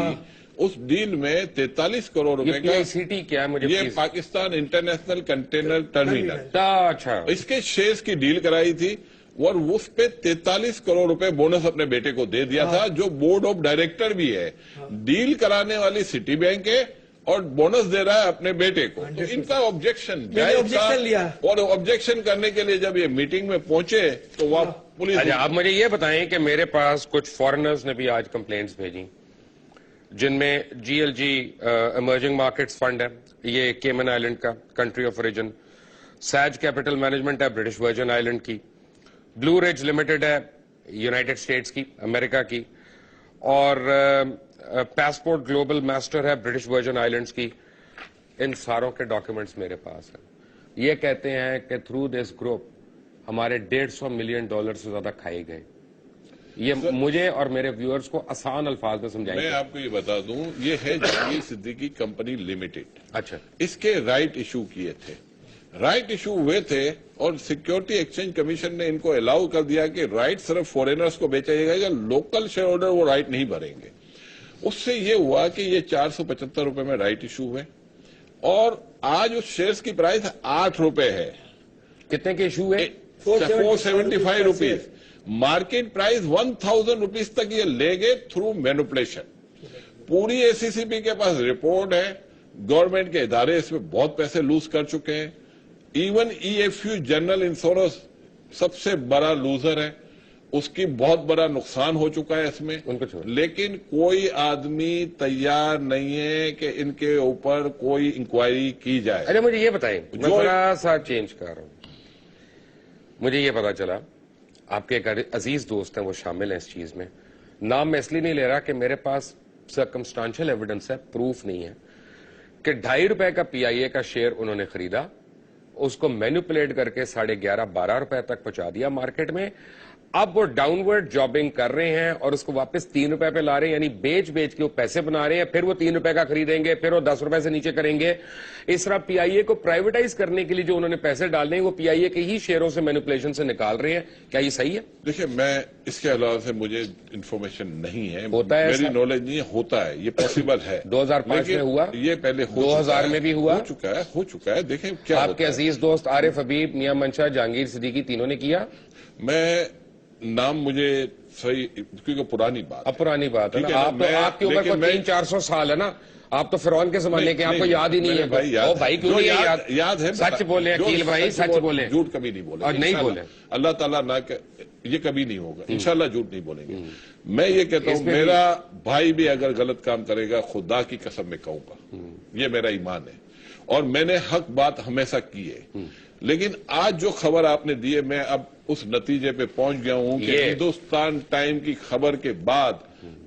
उस डील में 43 करोड़ रुपए का। PICT क्या है मुझे? ये पाकिस्तान इंटरनेशनल कंटेनर टर्मिनल, अच्छा, इसके शेयर्स की डील कराई थी, और उस पे 43 करोड़ रुपए बोनस अपने बेटे को दे दिया था, जो बोर्ड ऑफ डायरेक्टर भी है। डील कराने वाली सिटी बैंक है और बोनस दे रहा है अपने बेटे को। तो इनका ऑब्जेक्शन लिया और ऑब्जेक्शन करने के लिए जब ये मीटिंग में पहुंचे तो वह पुलिस। अच्छा, आप मुझे ये बताएं कि मेरे पास कुछ फॉरेनर्स ने भी आज कंप्लेंट्स भेजी, जिनमें GLG इमर्जिंग मार्केट्स फंड है, ये केमन आइलैंड का country of origin, Sage capital management है ब्रिटिश वर्जिन आइलैंड की, ब्लू रिज लिमिटेड है यूनाइटेड स्टेट्स की, अमेरिका की, और पासपोर्ट ग्लोबल मास्टर है ब्रिटिश वर्जिन आइलैंड्स की। इन सारों के डॉक्यूमेंट्स मेरे पास हैं। ये कहते हैं कि थ्रू दिस ग्रुप हमारे $150 मिलियन से ज्यादा खाए गए। ये मुझे और मेरे व्यूअर्स को आसान अल्फाज में समझाएंगे। मैं आपको ये बता दूं, ये है जहांगीर सिद्दीकी कंपनी लिमिटेड। अच्छा, इसके राइट इशू किए थे, राइट इशू हुए थे और सिक्योरिटी एक्सचेंज कमीशन ने इनको अलाउ कर दिया कि राइट सिर्फ फॉरेनर्स को बेचा जाएगा, लोकल शेयर होल्डर वो राइट नहीं भरेंगे। उससे ये हुआ कि ये 475 रुपए में राइट इशू हुए और आज उस शेयर्स की प्राइस 8 रुपए है। कितने के इशू है? 475 रुपीज। मार्केट प्राइस 1000 रुपीज तक ये ले गए थ्रू मैनिपुलेशन। पूरी ACCB के पास रिपोर्ट है, गवर्नमेंट के इदारे इसमें बहुत पैसे लूज कर चुके हैं। इवन EFU जनरल इंश्योरेंस सबसे बड़ा लूजर है, उसकी बहुत बड़ा नुकसान हो चुका है इसमें। लेकिन कोई आदमी तैयार नहीं है कि इनके ऊपर कोई इंक्वायरी की जाए। अरे मुझे ये बताएं, मैं थोड़ा सा चेंज कर रहा हूं। मुझे ये पता चला आपके एक अजीज दोस्त हैं, वो शामिल हैं इस चीज में। नाम मैं इसलिए नहीं ले रहा कि मेरे पास सर्कमस्टांशियल एविडेंस है, प्रूफ नहीं है, कि ₹2.5 का PIA का शेयर उन्होंने खरीदा, उसको मैनिपुलेट करके 11.5-12 रुपए तक पहुंचा दिया मार्केट में। अब वो डाउनवर्ड जॉबिंग कर रहे हैं और उसको वापस 3 रुपए पे ला रहे हैं, यानी बेच बेच के वो पैसे बना रहे हैं। फिर वो 3 रुपए का खरीदेंगे, फिर वो 10 रुपए से नीचे करेंगे। इस तरह PIA को प्राइवेटाइज करने के लिए जो उन्होंने पैसे डालने हैं वो PIA के ही शेयरों से मैनिपुलेशन से निकाल रहे हैं। क्या ये सही है? देखिए, मैं इसके अलावा से मुझे इंफॉर्मेशन नहीं है, होता है, मेरी नॉलेज नहीं है। होता है, ये पॉसिबल है। 2005 में हुआ, ये पहले 2000 में भी हुआ, हो चुका है। देखें क्या आपके अजीज दोस्त आरिफ हबीब, मियां मंशा, जहांगीर सिद्दीकी, तीनों ने किया। मैं नाम मुझे सही, क्योंकि पुरानी बात है ना। आपकी उम्र को 300-400 साल है ना, आप तो फिरौन के जमाने के, आपको याद ही नहीं है भाई। भाई क्यों नहीं याद? याद है। सच बोले अकील भाई, सच बोले, झूठ कभी नहीं बोले और नहीं बोले। अल्लाह ताला ना, ये कभी नहीं होगा इंशाल्लाह, झूठ नहीं बोलेंगे। मैं ये कहता हूँ, मेरा भाई भी अगर गलत काम करेगा, खुदा की कसम में कहूंगा, ये मेरा ईमान है और मैंने हक बात हमेशा की है। लेकिन आज जो खबर आपने दी है, मैं अब उस नतीजे पे पहुंच गया हूं कि हिंदुस्तान टाइम की खबर के बाद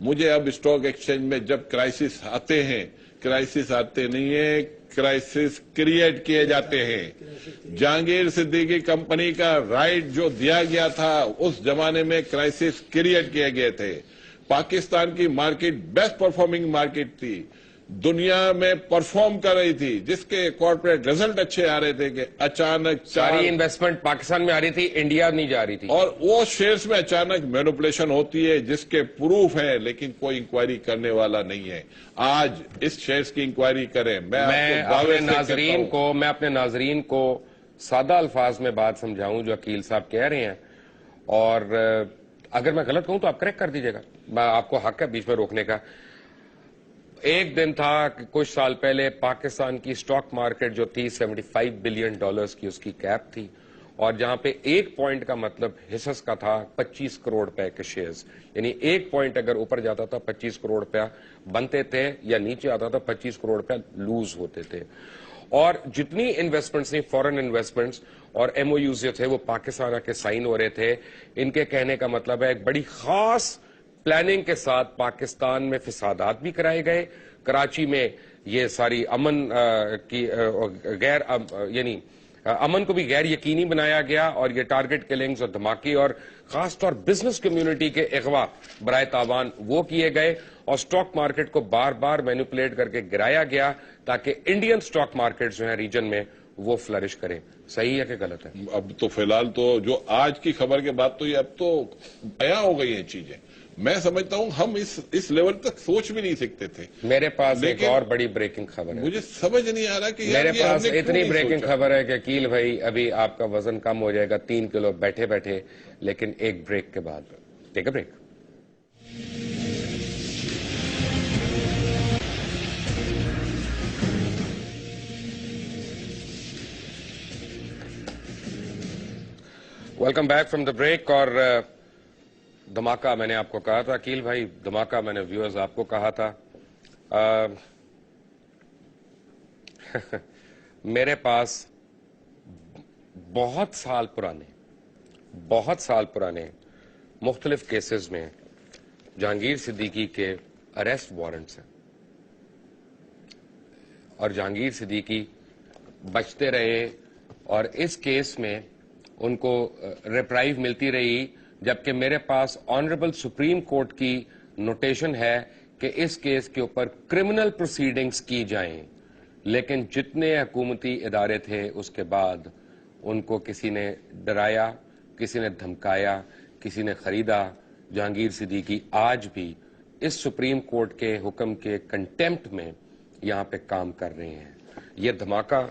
मुझे अब स्टॉक एक्सचेंज में जब क्राइसिस आते हैं, क्राइसिस आते नहीं है, क्राइसिस क्रिएट किए जाते हैं। जहांगीर सिद्दीकी कंपनी का राइट जो दिया गया था, उस जमाने में क्राइसिस क्रिएट किए गए थे। पाकिस्तान की मार्केट बेस्ट परफॉर्मिंग मार्केट थी, दुनिया में परफॉर्म कर रही थी, जिसके कॉर्पोरेट रिजल्ट अच्छे आ रहे थे कि अचानक सारी इन्वेस्टमेंट पाकिस्तान में आ रही थी, इंडिया नहीं जा रही थी, और वो शेयर्स में अचानक मैनिपुलेशन होती है, जिसके प्रूफ है, लेकिन कोई इंक्वायरी करने वाला नहीं है। आज इस शेयर्स की इंक्वायरी करें। मैं अपने नाजरीन को सादा अल्फाज में बात समझाऊं जो अकील साहब कह रहे हैं, और अगर मैं गलत कहूं तो आप करेक्ट कर दीजिएगा, आपको हक है बीच में रोकने का। एक दिन था कि कुछ साल पहले पाकिस्तान की स्टॉक मार्केट जो थी $75 बिलियन की उसकी कैप थी, और जहां पे एक पॉइंट का मतलब हिस्स का था 25 करोड़ रुपए के शेयर्स, यानी एक पॉइंट अगर ऊपर जाता था 25 करोड़ रुपया बनते थे, या नीचे आता था 25 करोड़ रुपया लूज होते थे। और जितनी इन्वेस्टमेंट्स थी, फॉरेन इन्वेस्टमेंट्स और MOUs जो थे, वो पाकिस्तान आके साइन हो रहे थे। इनके कहने का मतलब है एक बड़ी खास प्लानिंग के साथ पाकिस्तान में फिसादात भी कराए गए। कराची में ये सारी अमन की गैर यानी अमन को भी गैर यकीनी बनाया गया, और ये टारगेट किलिंग्स और धमाके और खासतौर बिजनेस कम्युनिटी के अगवा बराए तावान वो किए गए, और स्टॉक मार्केट को बार बार मैनिपुलेट करके गिराया गया ताकि इंडियन स्टॉक मार्केट जो है रीजन में वो फ्लरिश करें। सही है कि गलत है? अब तो फिलहाल तो जो आज की खबर के बाद तो ये अब तो बयां हो गई है चीजें। मैं समझता हूं हम इस लेवल तक सोच भी नहीं सकते थे। मेरे पास एक लेकिन और बड़ी ब्रेकिंग खबर है। मुझे समझ नहीं आ रहा कि यार मेरे ये पास हमने क्यों इतनी नहीं ब्रेकिंग सोचा? खबर है कि अकील भाई अभी आपका वजन कम हो जाएगा 3 किलो बैठे बैठे, लेकिन एक ब्रेक के बाद। Take a break. Welcome back from the break. और धमाका मैंने आपको कहा था अकील भाई, धमाका मैंने व्यूअर्स आपको कहा था। मेरे पास बहुत साल पुराने मुख्तलिफ केसेस में जहांगीर सिद्दीकी के अरेस्ट वारंट्स हैं, और जहांगीर सिद्दीकी बचते रहे और इस केस में उनको रिप्राइव मिलती रही, जबकि मेरे पास ऑनरेबल सुप्रीम कोर्ट की नोटेशन है कि इस केस के ऊपर क्रिमिनल प्रोसीडिंग्स की जाएं, लेकिन जितने हुकूमती इदारे थे उसके बाद उनको किसी ने डराया, किसी ने धमकाया, किसी ने खरीदा। जहांगीर सिद्दीकी आज भी इस सुप्रीम कोर्ट के हुक्म के कंटेम्प्ट में यहां पे काम कर रहे हैं। ये धमाका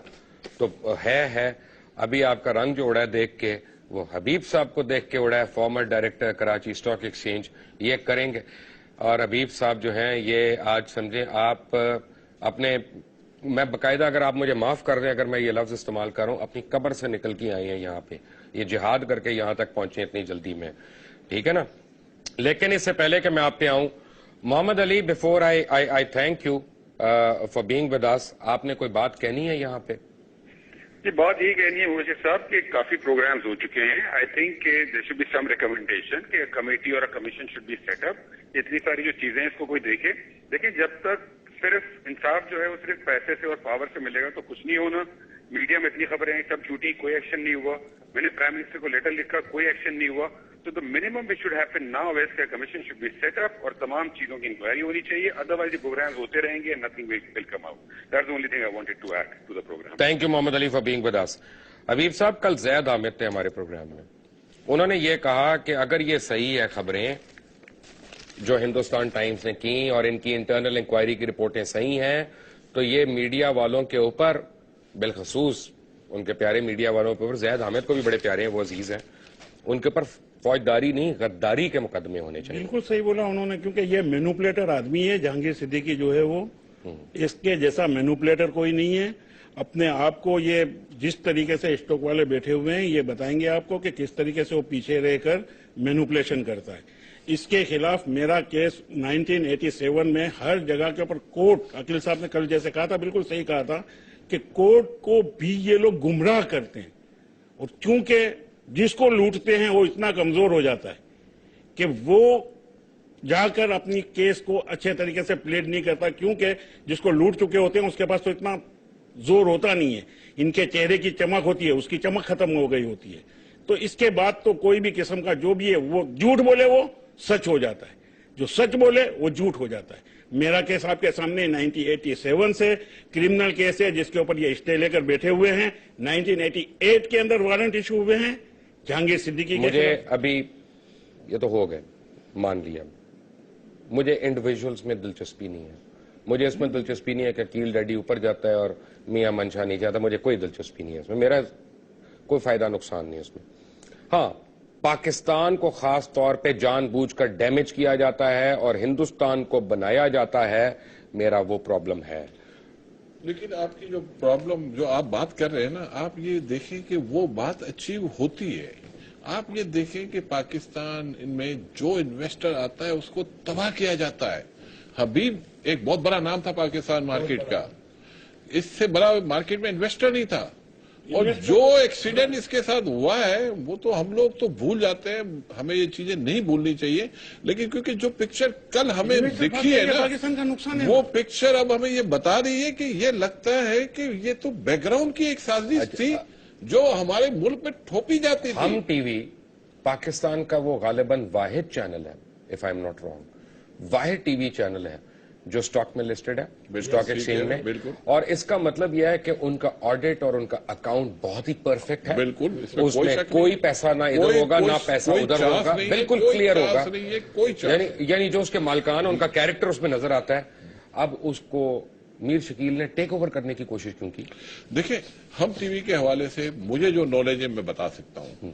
तो है। अभी आपका रंग जो उड़ा है देख के, वो हबीब साहब को देख के उड़ा है, farmer director Karachi stock exchange. ये करेंगे, और हबीब साहब जो हैं ये आज समझें आप अपने, मैं बकायदा, अगर आप मुझे माफ कर दें अगर मैं ये लफ्ज इस्तेमाल कर रहा हूं, अपनी कब्र से निकल के आए हैं यहाँ पे, ये जिहाद करके यहाँ तक पहुंचे इतनी जल्दी में, ठीक है ना। लेकिन इससे पहले कि मैं आप पे आऊं, Mohammad Ali, before I thank you for being with us, आपने कोई बात कहनी है यहाँ पे? ये बात यही कहनी है मुझे साहब कि काफी प्रोग्राम्स हो चुके हैं। I think there should be some recommendation कि कमेटी और commission should be set up. इतनी सारी जो चीजें हैं इसको कोई देखे। लेकिन जब तक सिर्फ इंसाफ जो है वो सिर्फ पैसे से और पावर से मिलेगा तो कुछ नहीं होना। मीडिया में इतनी खबरें हैं, सब झूठी, कोई एक्शन नहीं हुआ। मैंने प्राइम मिनिस्टर को लेटर लिखा, कोई एक्शन नहीं हुआ। तो the minimum which should happen now is कि commission should be set up और तमाम चीजों की इंक्वायरी होनी चाहिए। अदरवाइज ये प्रोग्राम्स होते रहेंगे, nothing will come out. That's the only thing I wanted to add to the programme. Thank you Mohammad Ali for being with us. Habib साहब, कल ज़ैद आमिर थे हमारे प्रोग्राम में, उन्होंने ये कहा कि अगर ये सही है खबरें जो हिंदुस्तान टाइम्स ने की और इनकी इंटरनल इंक्वायरी की रिपोर्टें सही हैं, तो ये मीडिया वालों के ऊपर, बिलखसूस उनके प्यारे मीडिया वालों के ऊपर, ज़ैद आमिर को भी बड़े प्यारे हैं, वो अजीज हैं, उनके ऊपर फौजदारी नहीं गद्दारी के मुकदमे होने चाहिए। बिल्कुल सही बोला उन्होंने, क्योंकि ये मैनिपुलेटर आदमी है जहांगीर सिद्दीकी जो है वो, इसके जैसा मैनिपुलेटर कोई नहीं है। अपने आप को ये जिस तरीके से स्टॉक वाले बैठे हुए हैं ये बताएंगे आपको कि किस तरीके से वो पीछे रहकर मैनिपुलेशन करता है। इसके खिलाफ मेरा केस 1987 में हर जगह के ऊपर कोर्ट, अकील साहब ने कल जैसे कहा था, बिल्कुल सही कहा था कि कोर्ट को भी ये लोग गुमराह करते हैं, और क्योंकि जिसको लूटते हैं वो इतना कमजोर हो जाता है कि वो जाकर अपनी केस को अच्छे तरीके से प्लेड नहीं करता, क्योंकि जिसको लूट चुके होते हैं उसके पास तो इतना जोर होता नहीं है। इनके चेहरे की चमक होती है, उसकी चमक खत्म हो गई होती है। तो इसके बाद तो कोई भी किस्म का जो भी है वो झूठ बोले वो सच हो जाता है, जो सच बोले वो झूठ हो जाता है। मेरा केस आपके सामने 1987 से क्रिमिनल केस है जिसके ऊपर ये स्टे लेकर बैठे हुए हैं। 1988 के अंदर वारंट इशू हुए हैं जहांगीर सिद्दीकी के। मुझे अभी ये तो हो गए, मान लिया, मुझे इंडिविजुअल्स में दिलचस्पी नहीं है। मुझे इसमें दिलचस्पी नहीं है कि अकील डैडी ऊपर जाता है और मियां मंशा नहीं जाता, मुझे कोई दिलचस्पी नहीं है इसमें, मेरा कोई फायदा नुकसान नहीं है इसमें। हाँ, पाकिस्तान को खास तौर पे जानबूझकर डैमेज किया जाता है और हिंदुस्तान को बनाया जाता है, मेरा वो प्रॉब्लम है। लेकिन आपकी जो प्रॉब्लम जो आप बात कर रहे हैं ना, आप ये देखें कि वो बात अचीव होती है। आप ये देखें कि पाकिस्तान इनमें जो इन्वेस्टर आता है उसको तबाह किया जाता है। हबीब एक बहुत बड़ा नाम था पाकिस्तान मार्केट का, इससे बड़ा मार्केट में इन्वेस्टर नहीं था। और जो एक्सीडेंट इसके साथ हुआ है वो तो हम लोग तो भूल जाते हैं, हमें ये चीजें नहीं भूलनी चाहिए। लेकिन क्योंकि जो पिक्चर कल हमें दिखी है ना, पाकिस्तान का नुकसान है, वो पिक्चर अब हमें ये बता रही है कि ये लगता है कि ये तो बैकग्राउंड की एक साजिश थी जो हमारे मुल्क में थोपी जाती थी। हम टीवी पाकिस्तान का वो गालिबन वाहिद चैनल है, if I am not wrong, Wahid TV channel है جو اسٹاک میں لسٹڈ ہے, بالکل, اسٹاک ایکسچینج میں, بالکل. اور اس کا مطلب یہ ہے کہ ان کا آڈٹ اور ان کا اکاؤنٹ بہت ہی پرفیکٹ ہے. بالکل, اس میں کوئی پیسہ نہ ادھر ہوگا نہ پیسہ ادھر ہوگا, بالکل کلیئر ہوگا. یعنی جو اس کے مالکان ان کا کیریکٹر اس میں نظر آتا ہے. اب اس کو میر شکیل نے ٹیک اوور کرنے کی کوشش کیوں کی؟ دیکھیں, ہم ٹی وی کے حوالے سے مجھے جو نالج ہے میں بتا سکتا ہوں.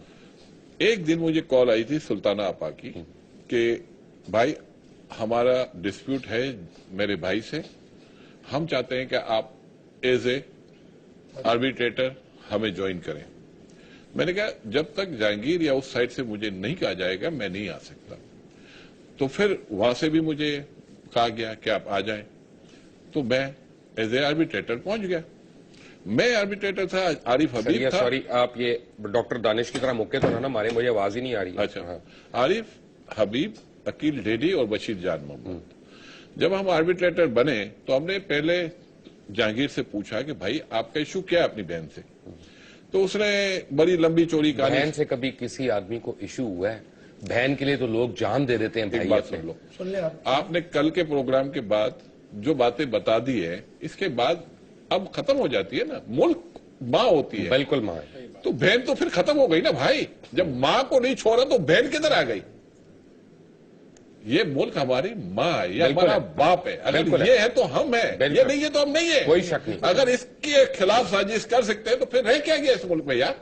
ایک دن مجھے کال آئی تھی سلطانہ آپا کی کہ بھائی ہمارا ڈسپیوٹ ہے میرے بھائی سے, ہم چاہتے ہیں کہ آپ ایز اے آربیٹریٹر ہمیں جوائن کریں. میں نے کہا جب تک جہانگیر یا اس سائڈ سے مجھے نہیں کہا جائے گا میں نہیں آ سکتا. تو پھر وہاں سے بھی مجھے کہا گیا کہ آپ آ جائیں, تو میں ایز اے آربیٹریٹر پہنچ گیا. میں آربیٹریٹر تھا, عارف حبیب تھا. سوری, آپ یہ ڈاکٹر دانش کی طرح موقع تو نہ مارے, مجھے آواز ہی نہیں آ رہی. اچھا, عارف حبیب, عقیل ڈیڈی اور بشیر جان محمد. جب ہم آربیٹریٹر بنے تو ہم نے پہلے جہانگیر سے پوچھا کہ بھائی آپ کا ایشو کیا ہے اپنی بہن سے. تو اس نے بڑی لمبی چوڑی کہانی. بہن سے کبھی کسی آدمی کو ایشو ہوا ہے؟ بہن کے لیے تو لوگ جان دے دیتے ہیں. ایک بات سن لو, آپ نے کل کے پروگرام کے بعد جو باتیں بتا دی ہے, اس کے بعد اب ختم ہو جاتی ہے نا. ملک ماں ہوتی ہے. بالکل ماں ہے. تو بہن تو پھر ختم ہو گئی نا بھائی. جب ماں کو نہیں چھوڑا تو بہن کدھر آ گئی؟ یہ ملک ہماری ماں ہے, یہ ہمارا باپ ہے. اگر یہ ہے تو ہم ہیں, یہ نہیں ہے تو ہم نہیں ہیں. کوئی شک نہیں. اگر اس کے خلاف سازش کر سکتے ہیں تو پھر رہ کیا گیا اس ملک میں یار؟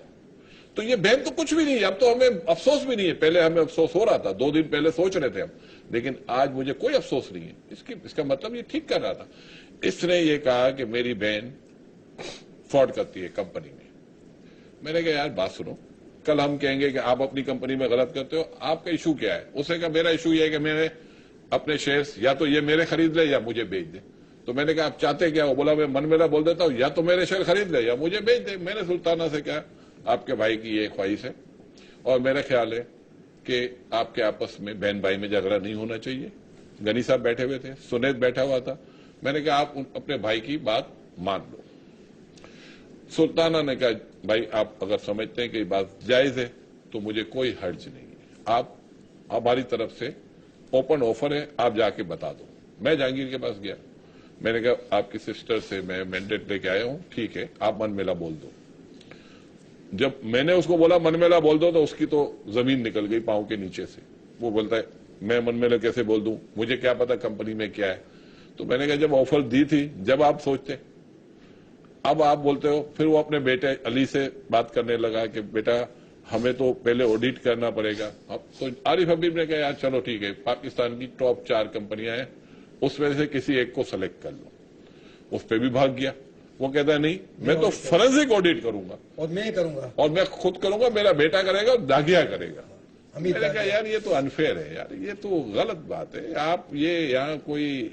تو یہ بہن تو کچھ بھی نہیں ہے. اب تو ہمیں افسوس بھی نہیں ہے. پہلے ہمیں افسوس ہو رہا تھا, 2 دن پہلے سوچ رہے تھے ہم, لیکن آج مجھے کوئی افسوس نہیں ہے. اس کا مطلب یہ ٹھیک کر رہا تھا. اس نے یہ کہا کہ میری بہن فراڈ کرتی ہے کمپنی میں. میں نے کہا یار بات سنو, کل ہم کہیں گے کہ آپ اپنی کمپنی میں غلط کرتے ہو, آپ کا ایشو کیا ہے؟ اس نے کہا میرا ایشو یہ ہے کہ میں اپنے شیئرز یا تو یہ میرے خرید لے یا مجھے بیچ دے. تو میں نے کہا آپ چاہتے کیا ہو؟ بولا میں من میرا بول دیتا ہوں, یا تو میرے شیئر خرید لے یا مجھے بیچ دے. میں نے سلطانہ سے کہا آپ کے بھائی کی یہ خواہش ہے, اور میرا خیال ہے کہ آپ کے آپس میں بہن بھائی میں جھگڑا نہیں ہونا چاہیے. غنی صاحب بیٹھے ہوئے تھے, سنیت بیٹھا ہوا تھا. میں نے کہا آپ اپنے بھائی کی بات مان لو. سلطانہ نے کہا بھائی آپ اگر سمجھتے ہیں کہ یہ بات جائز ہے تو مجھے کوئی حرج نہیں ہے, آپ ہماری طرف سے اوپن آفر ہے, آپ جا کے بتا دو. میں جہانگیر کے پاس گیا, میں نے کہا آپ کی سسٹر سے میں مینڈیٹ لے کے آیا ہوں, ٹھیک ہے آپ من میلا بول دو. جب میں نے اس کو بولا من میلا بول دو تو اس کی تو زمین نکل گئی پاؤں کے نیچے سے. وہ بولتا ہے میں من میلا کیسے بول دوں, مجھے کیا پتا کمپنی میں کیا ہے. تو میں نے کہا جب آفر دی تھی, جب آپ سوچتے, اب آپ بولتے ہو. پھر وہ اپنے بیٹے علی سے بات کرنے لگا کہ بیٹا ہمیں تو پہلے آڈٹ کرنا پڑے گا. اب تو عارف حبیب نے کہا یار چلو ٹھیک ہے, پاکستان کی ٹاپ 4 کمپنیاں ہیں, اس میں سے کسی ایک کو سلیکٹ کر لو. اس پہ بھی بھاگ گیا. وہ کہتا ہے نہیں میں تو فورینسک آڈٹ کروں گا, اور میں کروں گا, اور میں خود کروں گا, میرا بیٹا کرے گا اور داغیا کرے گا. میں نے کہا یار یہ تو انفیئر ہے یار, یہ تو غلط بات ہے. آپ یہ یہاں کوئی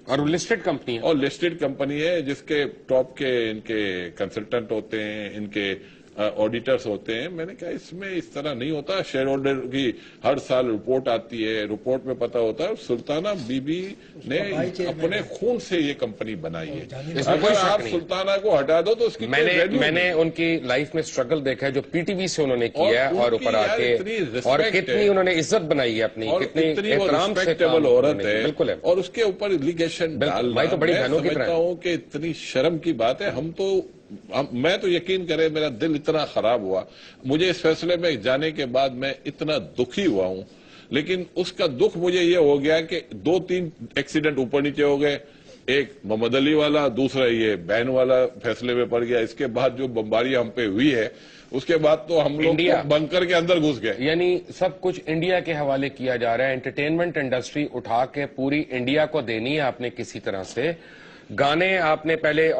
اور لسٹڈ کمپنی ہے, اور لسٹڈ کمپنی ہے جس کے ٹاپ کے ان کے کنسلٹنٹ ہوتے ہیں, ان کے آڈیٹرز ہوتے ہیں. میں نے کہا اس میں اس طرح نہیں ہوتا. شیئر ہولڈر کی ہر سال رپورٹ آتی ہے, رپورٹ میں پتا ہوتا ہے. سلطانہ بی بی نے اپنے خون سے یہ کمپنی بنائی ہے. اگر آپ سلطانہ کو ہٹا دو تو اس کی میں نے ان کی لائف میں اسٹرگل دیکھا ہے جو پی ٹی وی سے انہوں نے کیا ہے, اور اوپر آ کے اور کتنی انہوں نے عزت بنائی ہے اپنی, کتنی احترام سے عورت ہے. بالکل ہے. اور اس کے اوپر لیگیشن ڈالنا, میں سمجھتا ہوں کہ اتنی شرم کی بات ہے. میں تو یقین کرے میرا دل اتنا خراب ہوا, مجھے اس فیصلے میں جانے کے بعد میں اتنا دکھی ہوا ہوں. لیکن اس کا دکھ مجھے یہ ہو گیا کہ 2-3 ایکسیڈنٹ اوپر نیچے ہو گئے. ایک محمد علی والا, دوسرا یہ بین والا فیصلے میں پڑ گیا. اس کے بعد جو بمباری ہم پہ ہوئی ہے, اس کے بعد تو ہم لوگ بنکر کے اندر گھس گئے. یعنی سب کچھ انڈیا کے حوالے کیا جا رہا ہے. انٹرٹینمنٹ انڈسٹری اٹھا کے پوری انڈیا کو دینی ہے آپ نے کسی طرح سے. گانے آپ نے پہلے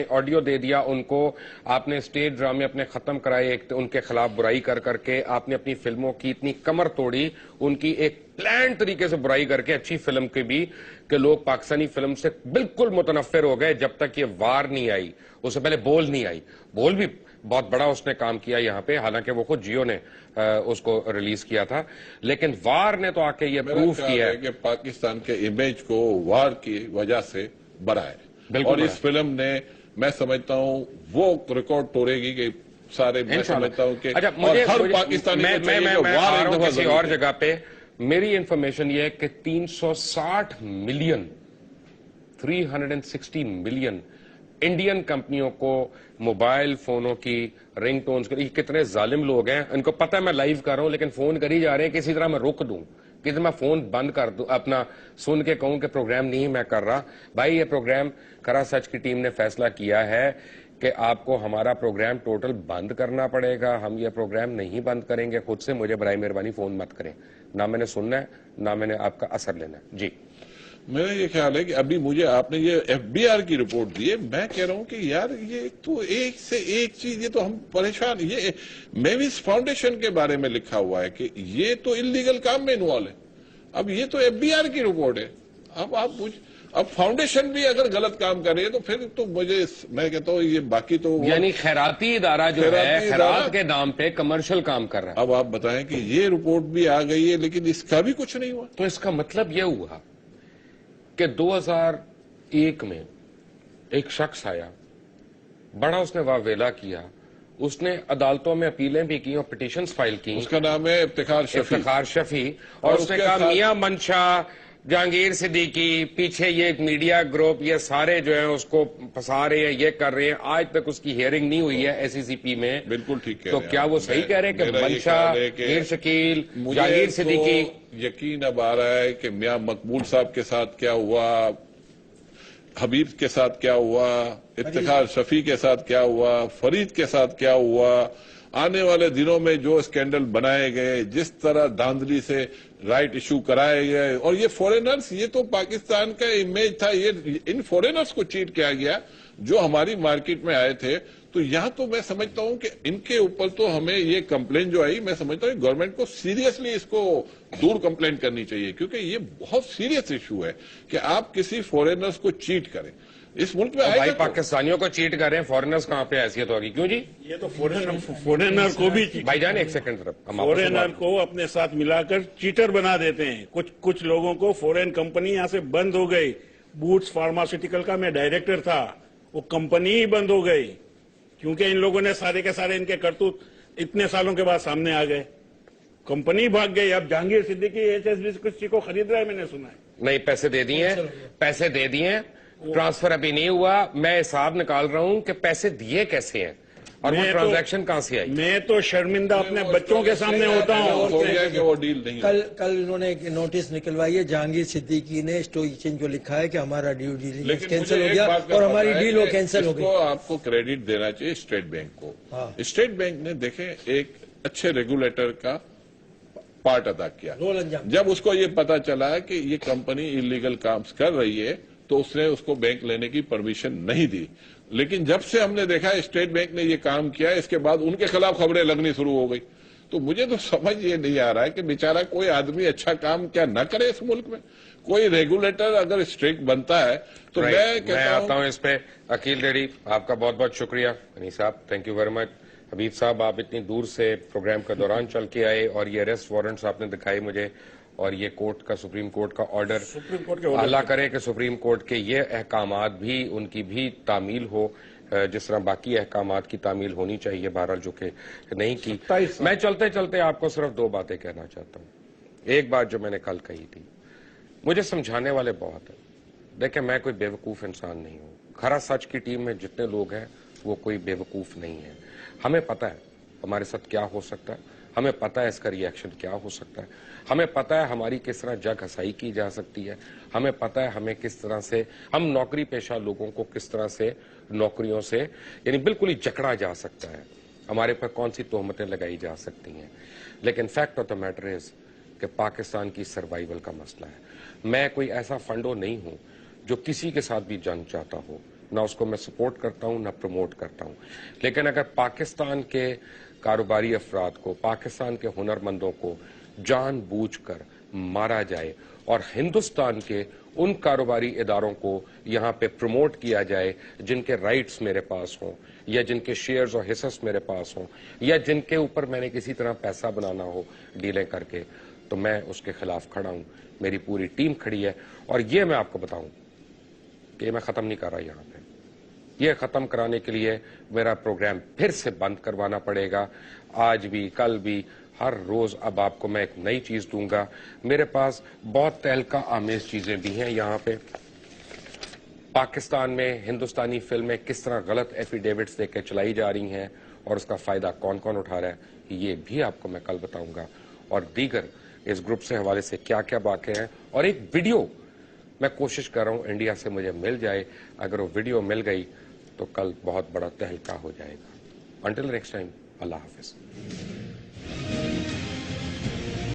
آڈیو دے دیا ان کو, آپ نے اسٹیج ڈرامے اپنے ختم کرائے ان کے خلاف برائی کر کے, آپ نے اپنی فلموں کی اتنی کمر توڑی, ان کی ایک پلان طریقے سے برائی کر کے, اچھی فلم کی بھی, کہ لوگ پاکستانی فلم سے بالکل متنفر ہو گئے جب تک یہ وار نہیں آئی. اس سے پہلے بول نہیں آئی. بول بھی بہت بڑا اس نے کام کیا یہاں پہ, حالانکہ وہ خود جیو نے اس کو ریلیز کیا تھا, لیکن وار نے تو آ کے یہ پروف کیا ہے کہ پاکستان کے امیج کو وار کی وجہ سے بڑا ہے. اور اس فلم نے میں سمجھتا ہوں وہ ریکارڈ توڑے گی کہ سارے, میں سمجھتا ہوں کہ ہر پاکستانی کسی اور جگہ پہ. میری انفارمیشن یہ ہے کہ 360 ملین 360 मिलियन इंडियन कंपनियों को मोबाइल फोनों की रिंग टोन्स की, कितने जालिम लोग हैं, इनको पता है मैं लाइव कर रहा हूं लेकिन फोन कर ही जा रहे हैं, किसी तरह मैं रोक दूं, किसी मैं फोन बंद कर दूं, अपना सुन के कहूं कि प्रोग्राम नहीं मैं कर रहा। भाई ये प्रोग्राम खरा सच की टीम ने फैसला किया है कि आपको हमारा प्रोग्राम टोटल बंद करना पड़ेगा, हम ये प्रोग्राम नहीं बंद करेंगे। खुद से मुझे बराए मेहरबानी फोन मत करें, ना मैंने सुनना है ना मैंने आपका असर लेना है। जी मेरा ये ख्याल है कि अभी मुझे आपने ये एफबीआर की रिपोर्ट दी है, मैं कह रहा हूं कि यार ये तो एक से एक चीज, ये तो हम परेशान। ये मेविस फाउंडेशन के बारे में लिखा हुआ है कि ये तो इलीगल काम में इन्वॉल्व है, अब ये तो एफबीआर की रिपोर्ट है। अब फाउंडेशन भी अगर गलत काम करे तो फिर तो मैं कहता हूँ ये बाकी तो, यानी खैराती इदारा जो है खैरात के नाम पे कमर्शियल काम कर रहा है। अब आप बताएं कि ये रिपोर्ट भी आ गई है लेकिन इसका भी कुछ नहीं हुआ। तो इसका मतलब यह हुआ कि 2001 में एक शख्स आया, बड़ा उसने वावेला किया, उसने अदालतों में अपीलें भी की और पिटीशंस फाइल की। उसका नाम है इफ्तिखार शफी। और उसने कहा मियां मंशा, जहांगीर सिद्दीकी, पीछे ये एक मीडिया ग्रुप, ये सारे जो है उसको फंसा रहे हैं, ये कर रहे हैं। आज तक उसकी हियरिंग नहीं हुई है एससीसीपी में। बिल्कुल ठीक है। तो क्या वो सही कह रहे हैं कि मंशा, मीर शकील, जहांगीर सिद्दीकी? यकीन अब आ रहा है कि मियां मकबूल साहब के साथ क्या हुआ, हबीब के साथ क्या हुआ, इफ्तिखार शफी के साथ क्या हुआ, फरीद के साथ क्या हुआ, आने वाले दिनों में जो स्कैंडल बनाए गए, जिस तरह धांधली से राइट इशू कराए गए, और ये फॉरेनर्स, ये तो पाकिस्तान का इमेज था, ये इन फॉरेनर्स को चीट किया गया जो हमारी मार्केट में आए थे। तो यहां तो मैं समझता हूं कि इनके ऊपर तो हमें ये कंप्लेंट जो आई, मैं समझता हूं गवर्नमेंट को सीरियसली इसको दूर कंप्लेंट करनी चाहिए, क्योंकि ये बहुत सीरियस इशू है कि आप किसी फॉरेनर्स को चीट करें। इस मुल्क में भाई पाकिस्तानियों को चीट कर रहे हैं, फॉरेनर्स कहां पे हैसियत होगी? क्यों जी? ये तो फॉरेनर को भी, भाईजान एक सेकंड, फॉरेनर को अपने साथ मिलाकर चीटर बना देते हैं। कुछ लोगों को फॉरेन कंपनी यहां से बंद हो गई। बूट्स फार्मास्यूटिकल का मैं डायरेक्टर था, वो कंपनी ही बंद हो गई क्योंकि इन लोगों ने सारे के सारे इनके करतूत इतने सालों के बाद सामने आ गए, कंपनी भाग गई। अब जहांगीर सिद्दीकी एचएसबीसी को खरीद रहा है, मैंने सुना है। नहीं, पैसे दे दिए, पैसे दे दिए, ट्रांसफर अभी नहीं हुआ। मैं हिसाब निकाल रहा हूं कि पैसे दिए कैसे हैं और वो ट्रांजैक्शन कहां से आई। मैं तो शर्मिंदा अपने बच्चों के सामने होता हूं कि वो डील नहीं। कल इन्होंने एक नोटिस निकलवाई है, जहांगीर सिद्दीकी ने स्टॉक एक्सचेंज को लिखा है कि हमारा ड्यू डिलिजेंस कैंसिल हो गया और हमारी डील वो कैंसिल हो गई। आपको क्रेडिट देना चाहिए स्टेट बैंक को। स्टेट बैंक ने देखे एक अच्छे रेगुलेटर का पार्ट अदा किया। रोल अंजाम। जब उसको ये पता चला कि ये कंपनी इलीगल काम कर रही है तो उसने उसको बैंक लेने की परमिशन नहीं दी। लेकिन जब से हमने देखा स्टेट बैंक ने ये काम किया, इसके बाद उनके खिलाफ खबरें लगनी शुरू हो गई। तो मुझे तो समझ ये नहीं आ रहा है कि बेचारा कोई आदमी अच्छा काम क्या न करे इस मुल्क में। कोई रेगुलेटर अगर स्ट्रिक्ट बनता है तो मैं आता हूं इस पे। अकील रेड्डी, आपका बहुत बहुत शुक्रिया। अनी साहब, थैंक यू वेरी मच। हबीब साहब, आप इतनी दूर से प्रोग्राम के दौरान चल के आए और ये अरेस्ट वारंट्स आपने दिखाई मुझे, और ये कोर्ट का, सुप्रीम कोर्ट का ऑर्डर, अल्लाह करे कि सुप्रीम कोर्ट के ये अहकामात भी, उनकी भी तामील हो जिस तरह बाकी अहकामात की तामील होनी चाहिए, बहरहाल जो कि नहीं की। मैं चलते चलते आपको सिर्फ दो बातें कहना चाहता हूँ। एक बात जो मैंने कल कही थी, मुझे समझाने वाले बहुत हैं। देखें, मैं कोई बेवकूफ इंसान नहीं हूँ। खरा सच की टीम में जितने लोग हैं वो कोई बेवकूफ नहीं है। हमें पता है हमारे साथ क्या हो सकता है, हमें पता है इसका रिएक्शन क्या हो सकता है, हमें पता है हमारी किस तरह जग हसाई की जा सकती है, हमें पता है हमें किस तरह से, हम नौकरी पेशा लोगों को किस तरह से नौकरियों से यानी बिल्कुल ही जकड़ा जा सकता है, हमारे पर कौन सी तोहमतें लगाई जा सकती हैं। लेकिन fact of the matter is कि पाकिस्तान की सर्वाइवल का मसला है। मैं कोई ऐसा फंडो नहीं हूं जो किसी के साथ भी जंग चाहता हो, ना उसको मैं सपोर्ट करता हूं ना प्रमोट करता हूं। लेकिन अगर पाकिस्तान के कारोबारी अफराद को, पाकिस्तान के हुनरमंदों को जानबूझकर मारा जाए और हिंदुस्तान के उन कारोबारी इदारों को यहां पे प्रमोट किया जाए जिनके राइट्स मेरे पास हों, या जिनके शेयर्स और हिस्सेस मेरे पास हों, या जिनके ऊपर मैंने किसी तरह पैसा बनाना हो डीलें करके, तो मैं उसके खिलाफ खड़ा हूं। मेरी पूरी टीम खड़ी है। और ये मैं आपको बताऊं कि मैं खत्म नहीं कर रहा यहां पे। ये खत्म कराने के लिए मेरा प्रोग्राम फिर से बंद करवाना पड़ेगा। आज भी, कल भी, हर रोज अब आपको मैं एक नई चीज दूंगा। मेरे पास बहुत तहलका आमेज चीजें भी हैं यहाँ पे। पाकिस्तान में हिंदुस्तानी फिल्में किस तरह गलत एफिडेविट्स देकर चलाई जा रही हैं और उसका फायदा कौन कौन उठा रहा है ये भी आपको मैं कल बताऊंगा, और दीगर इस ग्रुप से हवाले से क्या क्या बातें हैं। और एक वीडियो मैं कोशिश कर रहा हूं इंडिया से मुझे मिल जाए, अगर वो वीडियो मिल गई तो कल बहुत बड़ा तहलका हो जाएगा। अंटिल नेक्स्ट टाइम, अल्लाह हाफिज।